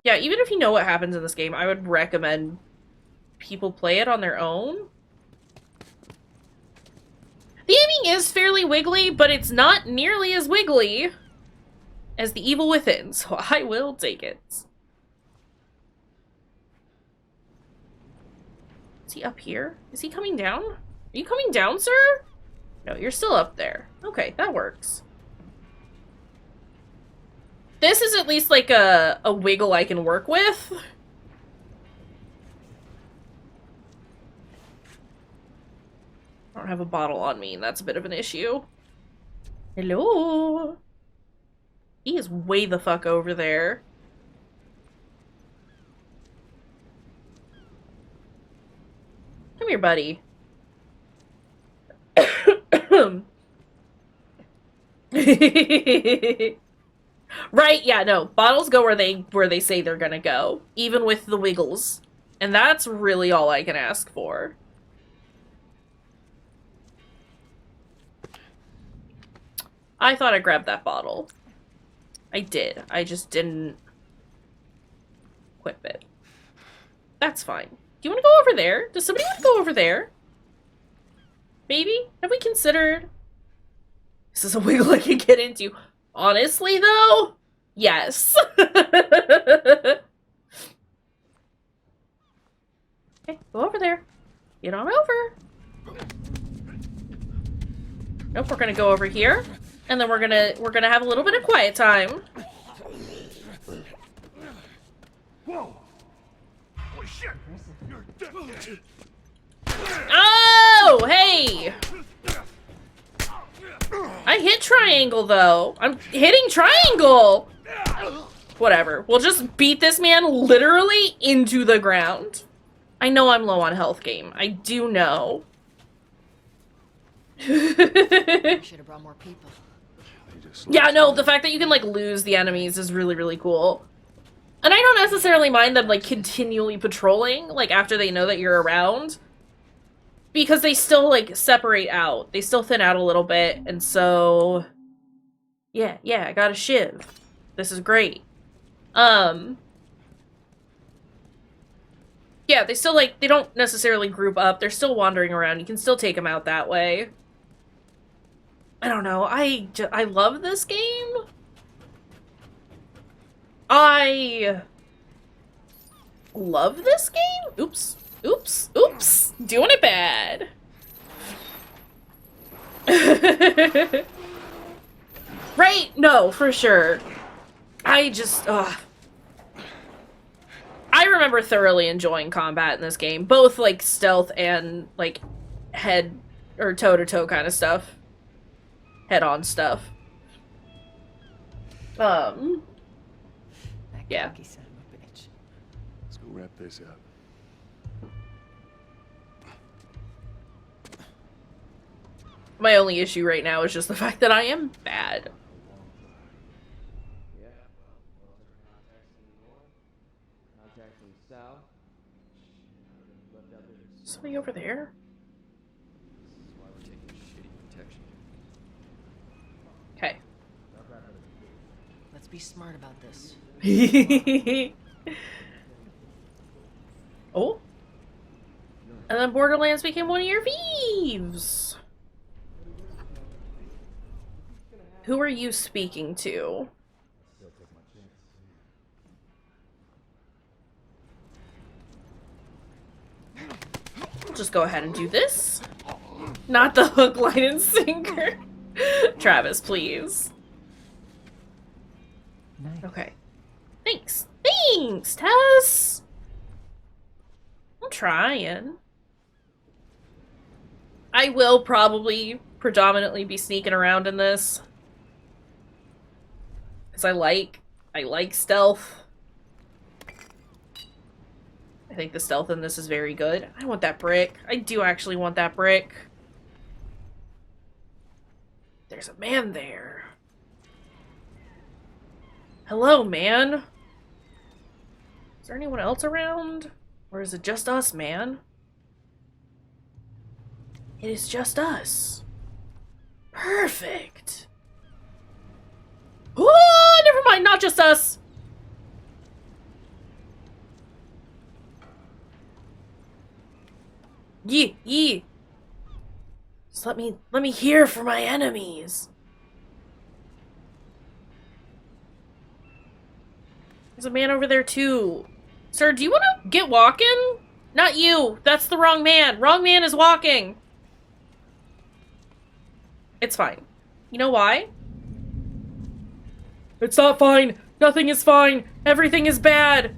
even if you know what happens in this game, I would recommend people play it on their own. The aiming is fairly wiggly, but it's not nearly as wiggly as The Evil Within, so I will take it. Is he up here? Is he coming down? Are you coming down, sir? No, you're still up there. Okay, that works. This is at least like a wiggle I can work with. I don't have a bottle on me, and that's a bit of an issue. Hello? He is way the fuck over there. Come here, buddy. Right, yeah, no. Bottles go where they say they're gonna go, even with the wiggles. And that's really all I can ask for. I thought I grabbed that bottle. I did. I just didn't equip it. That's fine. Do you want to go over there? Does somebody want to go over there? Maybe? Have we considered? This is a wiggle I can get into. Honestly, though? Yes. Okay, go over there. Get on over. Nope, we're gonna go over here. And then we're gonna have a little bit of quiet time. Whoa! Holy shit! You're dead. Oh, hey! I hit triangle, though. I'm hitting triangle! Whatever. We'll just beat this man literally into the ground. I know I'm low on health, game. I do know. I should have brought more people. Yeah, no, the fact that you can, like, lose the enemies is really, really cool. And I don't necessarily mind them, like, continually patrolling, like, after they know that you're around. Because they still, like, separate out. They still thin out a little bit, and so... Yeah, I got a shiv. This is great. Yeah, they still, like, they don't necessarily group up. They're still wandering around. You can still take them out that way. I don't know. I love this game. I love this game? Oops. Oops. Oops. Doing it bad. Right? No, for sure. I just, I remember thoroughly enjoying combat in this game. Both, like, stealth and, like, head or toe-to-toe kind of stuff. Head-on stuff. Yeah. Let's go wrap this up. My only issue right now is just the fact that I am bad. Somebody over there? Okay. Let's be smart about this. Oh. And then Borderlands became one of your thieves. Who are you speaking to? We'll just go ahead and do this. Not the hook, line, and sinker. Travis, please. Nice. Okay. Thanks. Thanks, Tess! I'm trying. I will probably predominantly be sneaking around in this. Because I like stealth. I think the stealth in this is very good. I want that brick. I do actually want that brick. There's a man there. Hello, man. Is there anyone else around? Or is it just us, man? It is just us. Perfect. Oh, never mind, not just us. Yee. Just let me hear from my enemies. There's a man over there too. Sir, do you want to get walking? Not you. That's the wrong man. Wrong man is walking. It's fine. You know why? It's not fine. Nothing is fine. Everything is bad.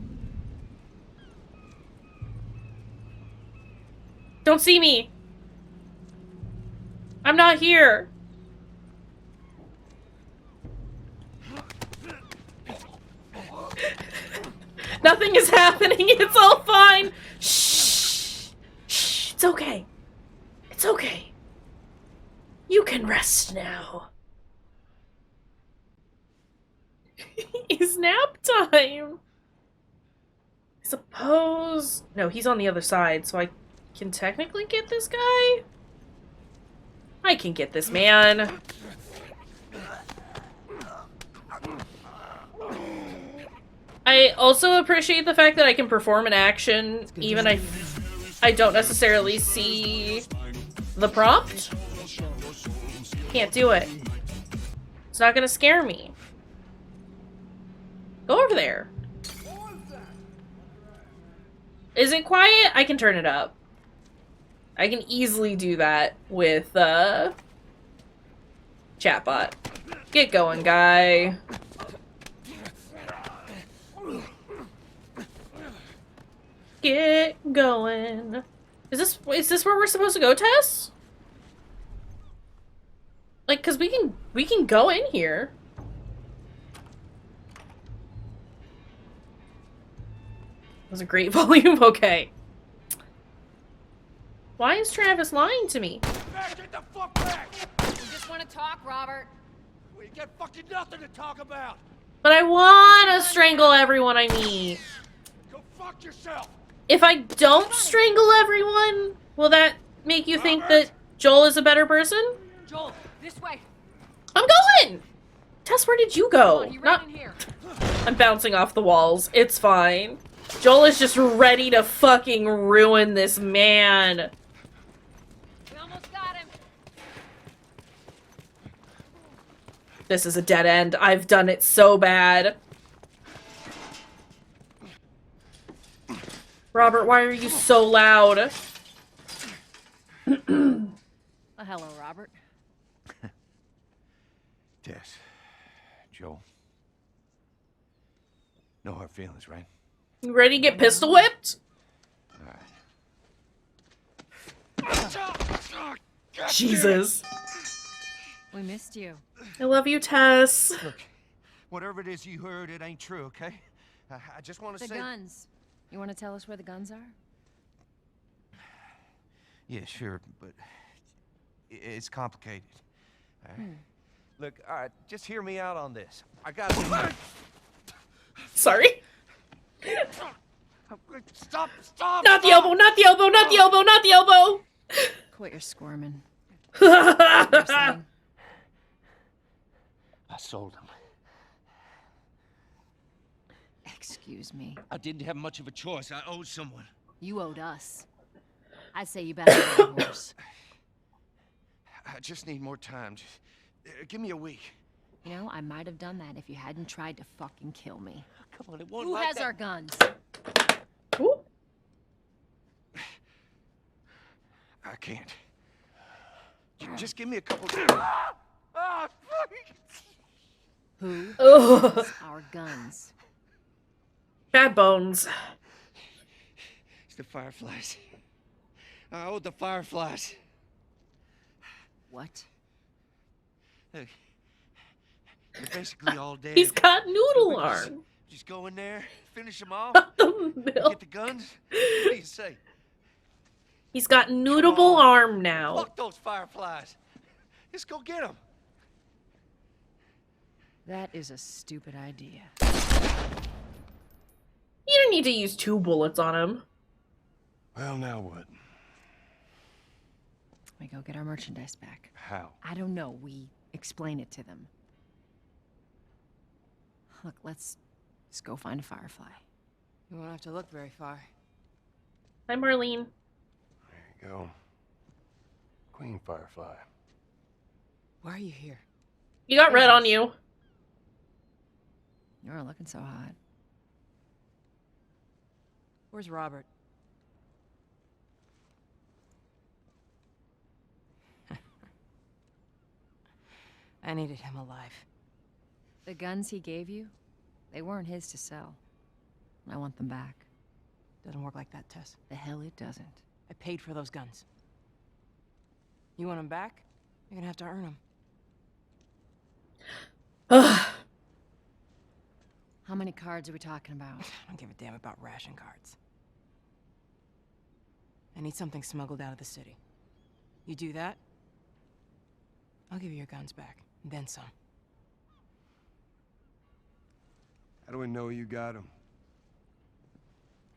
Don't see me. I'm not here. Nothing is happening. It's all fine. Shh. Shh. It's okay. It's okay. You can rest now. It's nap time. I suppose... No, he's on the other side, so I can technically get this guy? I can get this man. I also appreciate the fact that I can perform an action even if I don't necessarily see the prompt. Can't do it. It's not gonna scare me. Go over there. Is it quiet? I can turn it up. I can easily do that with chatbot. Get going, guy. Get going. Is this where we're supposed to go, Tess? Like, cause we can go in here. That was a great volume. Okay. Why is Travis lying to me? Back, get the fuck back! We just want to talk, Robert. We got fucking nothing to talk about. But I wanna strangle everyone I meet. Go fuck yourself. If I don't strangle everyone, will that make you think that Joel is a better person? Joel, this way. I'm going! Tess, where did you go? Right in here. I'm bouncing off the walls. It's fine. Joel is just ready to fucking ruin this man. We almost got him. This is a dead end. I've done it so bad. Robert, why are you so loud? Well, hello, Robert. Tess. Joel. No hard feelings, right? You ready to get pistol whipped? Jesus. We missed you. I love you, Tess. Look, whatever it is you heard, it ain't true, okay? I just want to say... The guns. You want to tell us where the guns are? Yeah, sure, but it's complicated. All right? Look, all right, just hear me out on this. I got... Sorry. Stop! Stop! Not the elbow, not the elbow, not the elbow, not the elbow! Quit your squirming. I sold him. Excuse me. I didn't have much of a choice. I owed someone. You owed us. I say you better get a horse. I just need more time. Just, give me a week. You know, I might have done that if you hadn't tried to fucking kill me. Come on, it won't Who like has that. our guns? Ooh. I can't. Just give me a couple... Ah, Who Ugh. has our guns? Bad bones. It's the Fireflies. I owed the Fireflies. What? Look, they're basically all dead. He's got noodle Just- arm. Just go in there, finish them off, The milk. get the guns. What do you say? He's got noodable arm now. Fuck those Fireflies. Just go get them. That is a stupid idea. You don't need to use 2 bullets on him. Well, now what? We go get our merchandise back. How? I don't know. We explain it to them. Look, let's just go find a Firefly. You won't have to look very far. Hi, Marlene. There you go. Queen Firefly. Why are you here? You got red on you. You're looking so hot. Where's Robert? I needed him alive. The guns he gave you, they weren't his to sell. I want them back. Doesn't work like that, Tess. The hell it doesn't. I paid for those guns. You want them back? You're gonna have to earn them. How many cards are we talking about? I don't give a damn about ration cards. I need something smuggled out of the city. You do that, I'll give you your guns back, and then some. How do we know you got them?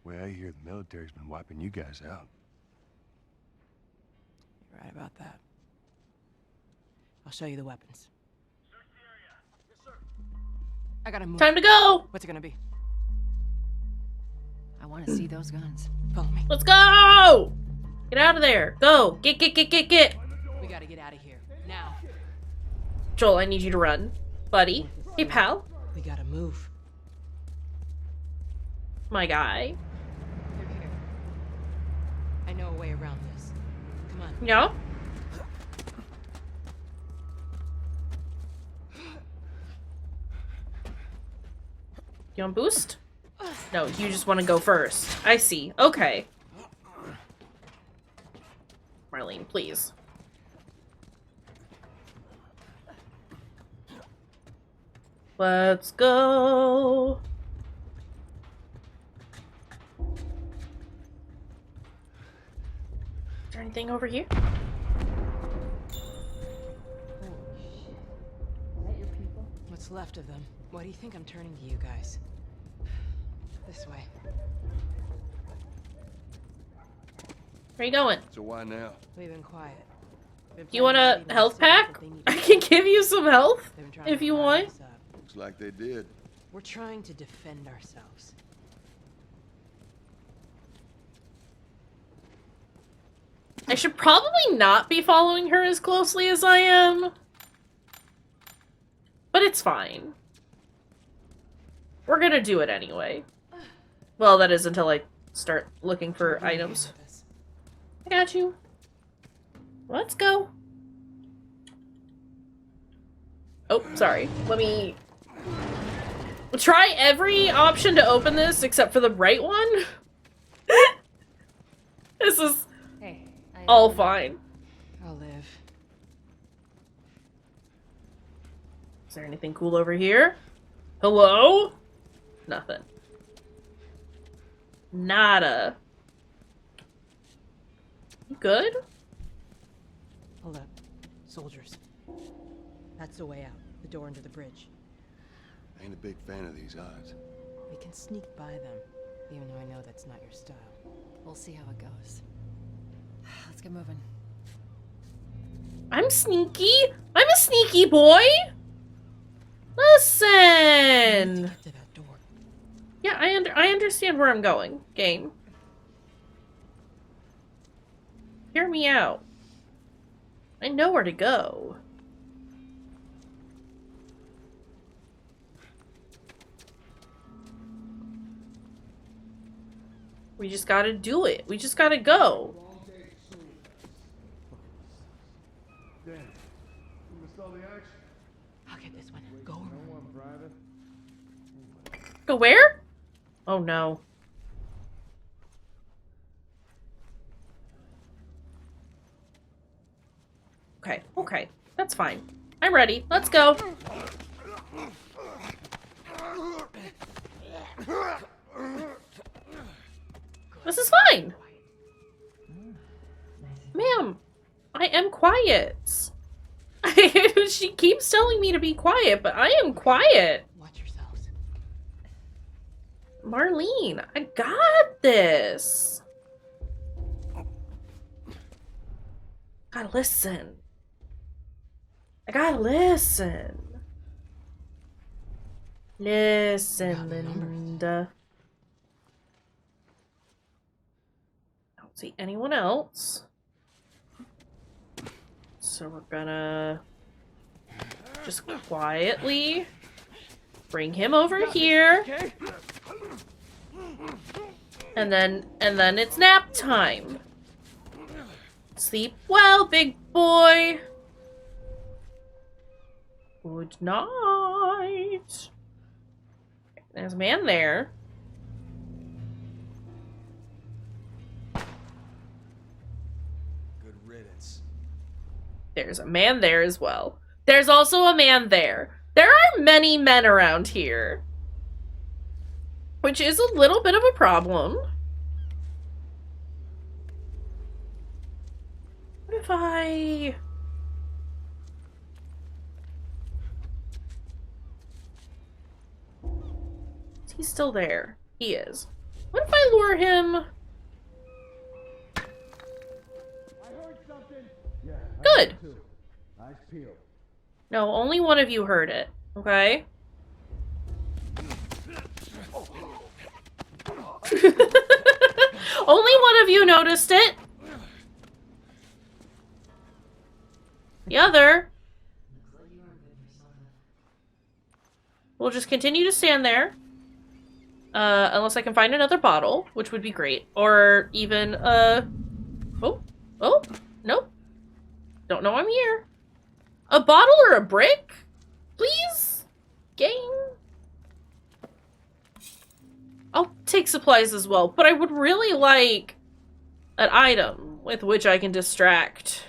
Well, I hear the military's been wiping you guys out. You're right about that. I'll show you the weapons. I gotta move. Time to go! What's it gonna be? I want to see those guns. Follow me. Let's go! Get out of there. Go. Get. We gotta get out of here. Now. Joel, I need you to run. Buddy. Hey, pal. We gotta move. My guy. They're here. I know a way around this. Come on. Yeah? You want boost? No, you just want to go first. I see. Okay. Marlene, please. Let's go. Is there anything over here? What's left of them? Why do you think I'm turning to you guys? This way. Where you going? So why now? We've been quiet. Do you want a health pack? I can give you some health if you want. Looks like they did. We're trying to defend ourselves. I should probably not be following her as closely as I am. But it's fine. We're gonna do it anyway. Well, that is until I start looking for items. I got you. Let's go. Oh, sorry. Let me try every option to open this except for the right one. This is all fine. I'll live. Is there anything cool over here? Hello? Nothing. Nada. You good? Hold up. Soldiers. That's the way out. The door under the bridge. Ain't a big fan of these odds. We can sneak by them, even though I know that's not your style. We'll see how it goes. Let's get moving. I'm sneaky. I'm a sneaky boy. Listen. To that door. Yeah, I understand where I'm going, game. Hear me out. I know where to go. We just gotta do it. We just gotta go. Damn. You missed all the action. I'll get this one. Go around. Private. Go where? Oh no. Okay, okay. That's fine. I'm ready. Let's go. This is fine. Ma'am, I am quiet. She keeps telling me to be quiet, but I am quiet. Watch yourselves. Marlene, I got this. Gotta listen. I gotta listen. Listen, Linda. I don't see anyone else. So we're gonna just quietly bring him over here. And then it's nap time. Sleep well, big boy. Good night. There's a man there. Good riddance. There's a man there as well. There's also a man there. There are many men around here. Which is a little bit of a problem. What if I... He's still there. He is. What if I lure him? I heard something. Yeah. Good. Eyes peeled. No, only one of you heard it. Okay? Only one of you noticed it. The other will just continue to stand there. Unless I can find another bottle, which would be great. Or even, oh, nope. Don't know I'm here. A bottle or a brick? Please? Game? I'll take supplies as well, but I would really like an item with which I can distract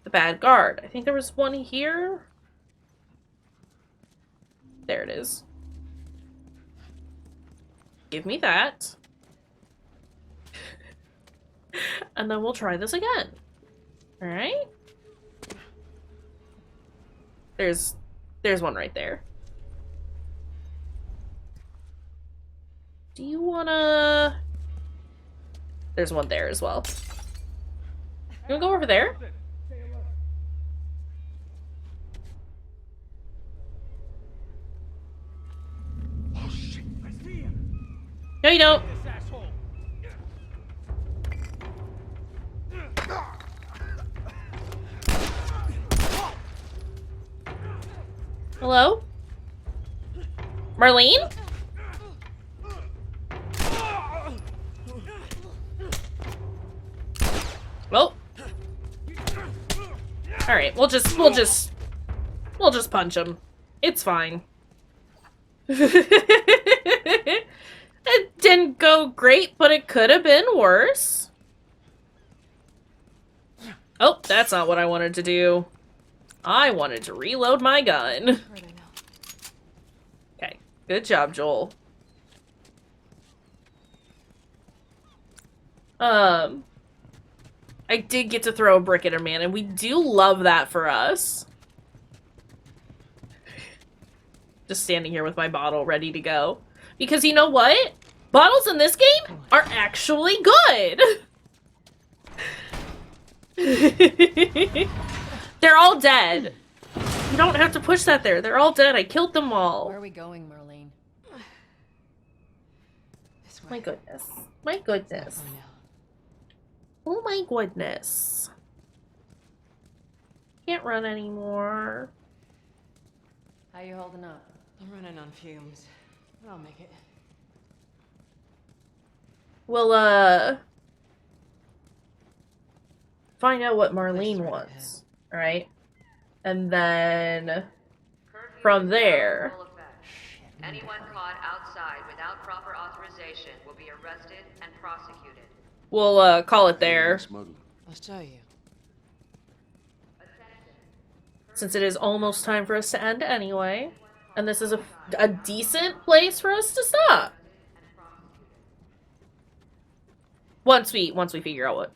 the bad guard. I think there was one here. There it is. Give me that. And then we'll try this again. Alright? There's one right there. Do you wanna... There's one there as well. You wanna go over there? Oh shit! I see him. No, you don't. This asshole. Hello? Marlene? Well. Alright, we'll just punch him. It's fine. It didn't go great, but it could have been worse. Oh, that's not what I wanted to do. I wanted to reload my gun. Okay, good job, Joel. I did get to throw a brick at a man, and we do love that for us. Just standing here with my bottle ready to go. Because you know what? Bottles in this game are actually good! They're all dead. You don't have to push that there. They're all dead. I killed them all. Where are we going, Marlene? My goodness. My goodness. Oh my goodness. Can't run anymore. How you holding up? I'm running on fumes, but I'll make it. We'll, find out what Marlene wants. Alright? And then... from there... Anyone caught outside without proper authorization will be arrested and prosecuted. We'll, call it there. I'll show you. Since it is almost time for us to end anyway. And this is a decent place for us to stop. Once we figure out what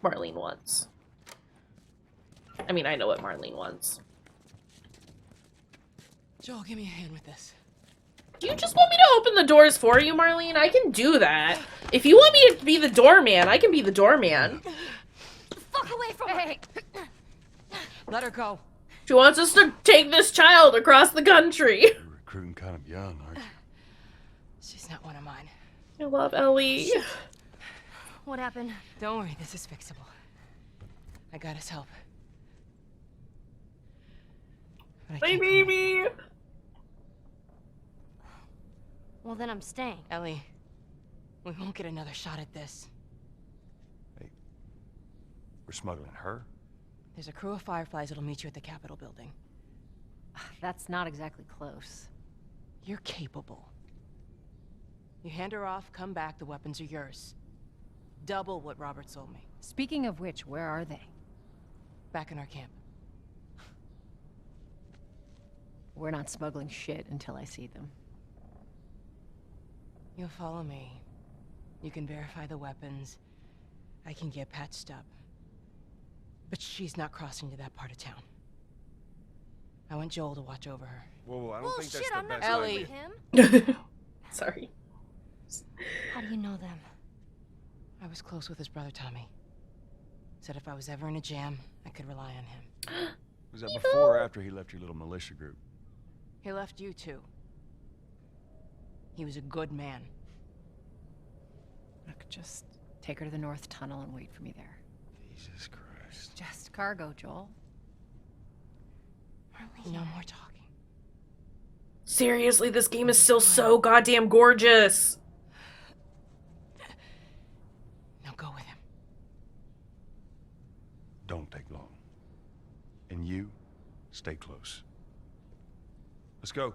Marlene wants. I mean, I know what Marlene wants. Joel, give me a hand with this. Do you just want me to open the doors for you, Marlene? I can do that. If you want me to be the doorman, I can be the doorman. Fuck away from her! Let her go. She wants us to take this child across the country. You're recruiting kind of young, aren't you? She's not one of mine. I love Ellie. Shit. What happened? Don't worry, this is fixable. I got his help. My baby! Well, then I'm staying. Ellie, we won't get another shot at this. Hey, we're smuggling her? There's a crew of Fireflies that'll meet you at the Capitol building. That's not exactly close. You're capable. You hand her off, come back, the weapons are yours. Double what Robert sold me. Speaking of which, where are they? Back in our camp. We're not smuggling shit until I see them. You'll follow me. You can verify the weapons. I can get patched up. But she's not crossing to that part of town. I want Joel to watch over her. Whoa, I don't think that's the I'm not best talking idea. with him. Sorry. How do you know them? I was close with his brother Tommy. Said if I was ever in a jam, I could rely on him. Was that before or after he left your little militia group? He left you too. He was a good man. Look, just take her to the North Tunnel and wait for me there. Jesus Christ. Just cargo, Joel. No more talking. Seriously, this game is still so goddamn gorgeous. Now go with him. Don't take long. And you, stay close. Let's go.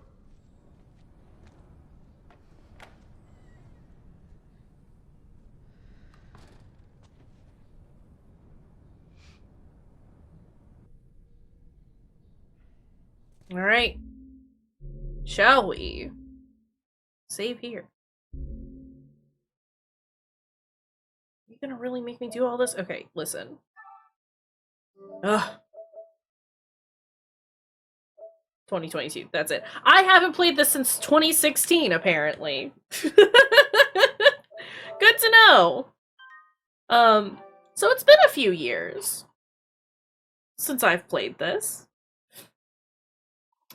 All right. Shall we? Save here. You gonna really make me do all this? Okay, listen. Ugh. 2022, that's it. I haven't played this since 2016, apparently. Good to know. So it's been a few years since I've played this.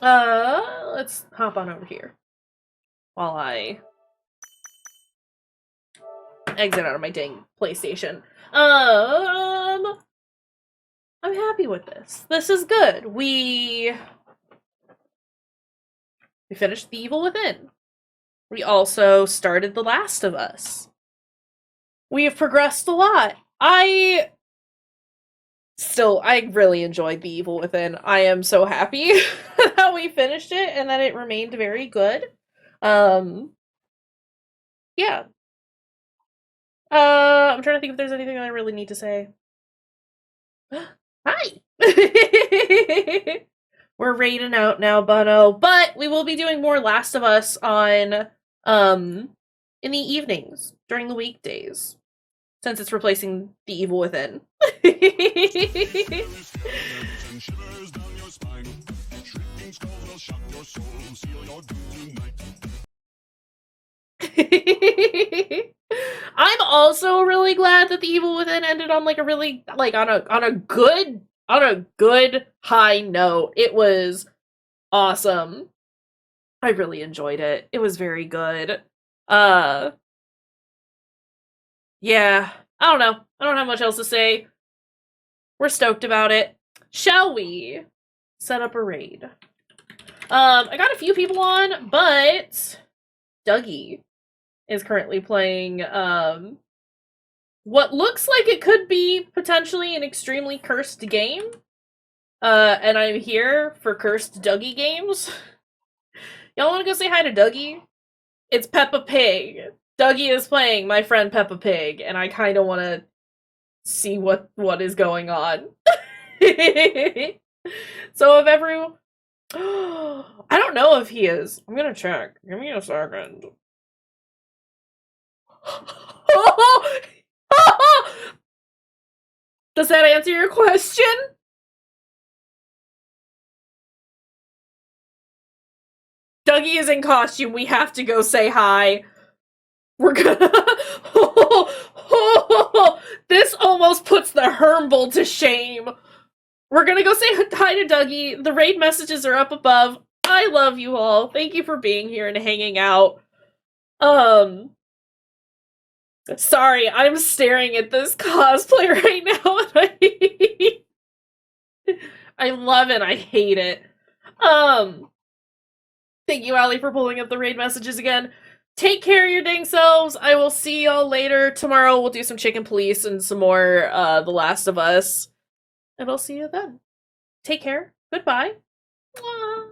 Let's hop on over here while I exit out of my dang PlayStation. I'm happy with this. This is good. We finished The Evil Within. We also started The Last of Us. We have progressed a lot. I really enjoyed The Evil Within. I am so happy that we finished it and that it remained very good. Yeah. I'm trying to think if there's anything I really need to say. Hi! We're raiding out now, Bunno, but we will be doing more Last of Us on, in the evenings, during the weekdays, since it's replacing The Evil Within. I'm also really glad that The Evil Within ended on like a really on a good high note. It was awesome. I really enjoyed it. It was very good. Yeah. I don't know. I don't have much else to say. We're stoked about it. Shall we set up a raid? I got a few people on, but Dougie is currently playing what looks like it could be potentially an extremely cursed game. And I'm here for cursed Dougie games. Y'all want to go say hi to Dougie? It's Peppa Pig. Dougie is playing my friend Peppa Pig, and I kind of want to see what is going on. So if everyone... I don't know if he is. I'm gonna check. Give me a second. Does that answer your question? Dougie is in costume. We have to go say hi. We're gonna... This almost puts the Hermble to shame. We're gonna go say hi to Dougie. The raid messages are up above. I love you all. Thank you for being here and hanging out. Sorry, I'm staring at this cosplay right now and I love it. I hate it. Thank you, Allie, for pulling up the raid messages again. Take care of your dang selves. I will see y'all later. Tomorrow we'll do some Chicken Police and some more The Last of Us. And I'll see you then. Take care. Goodbye. Mwah.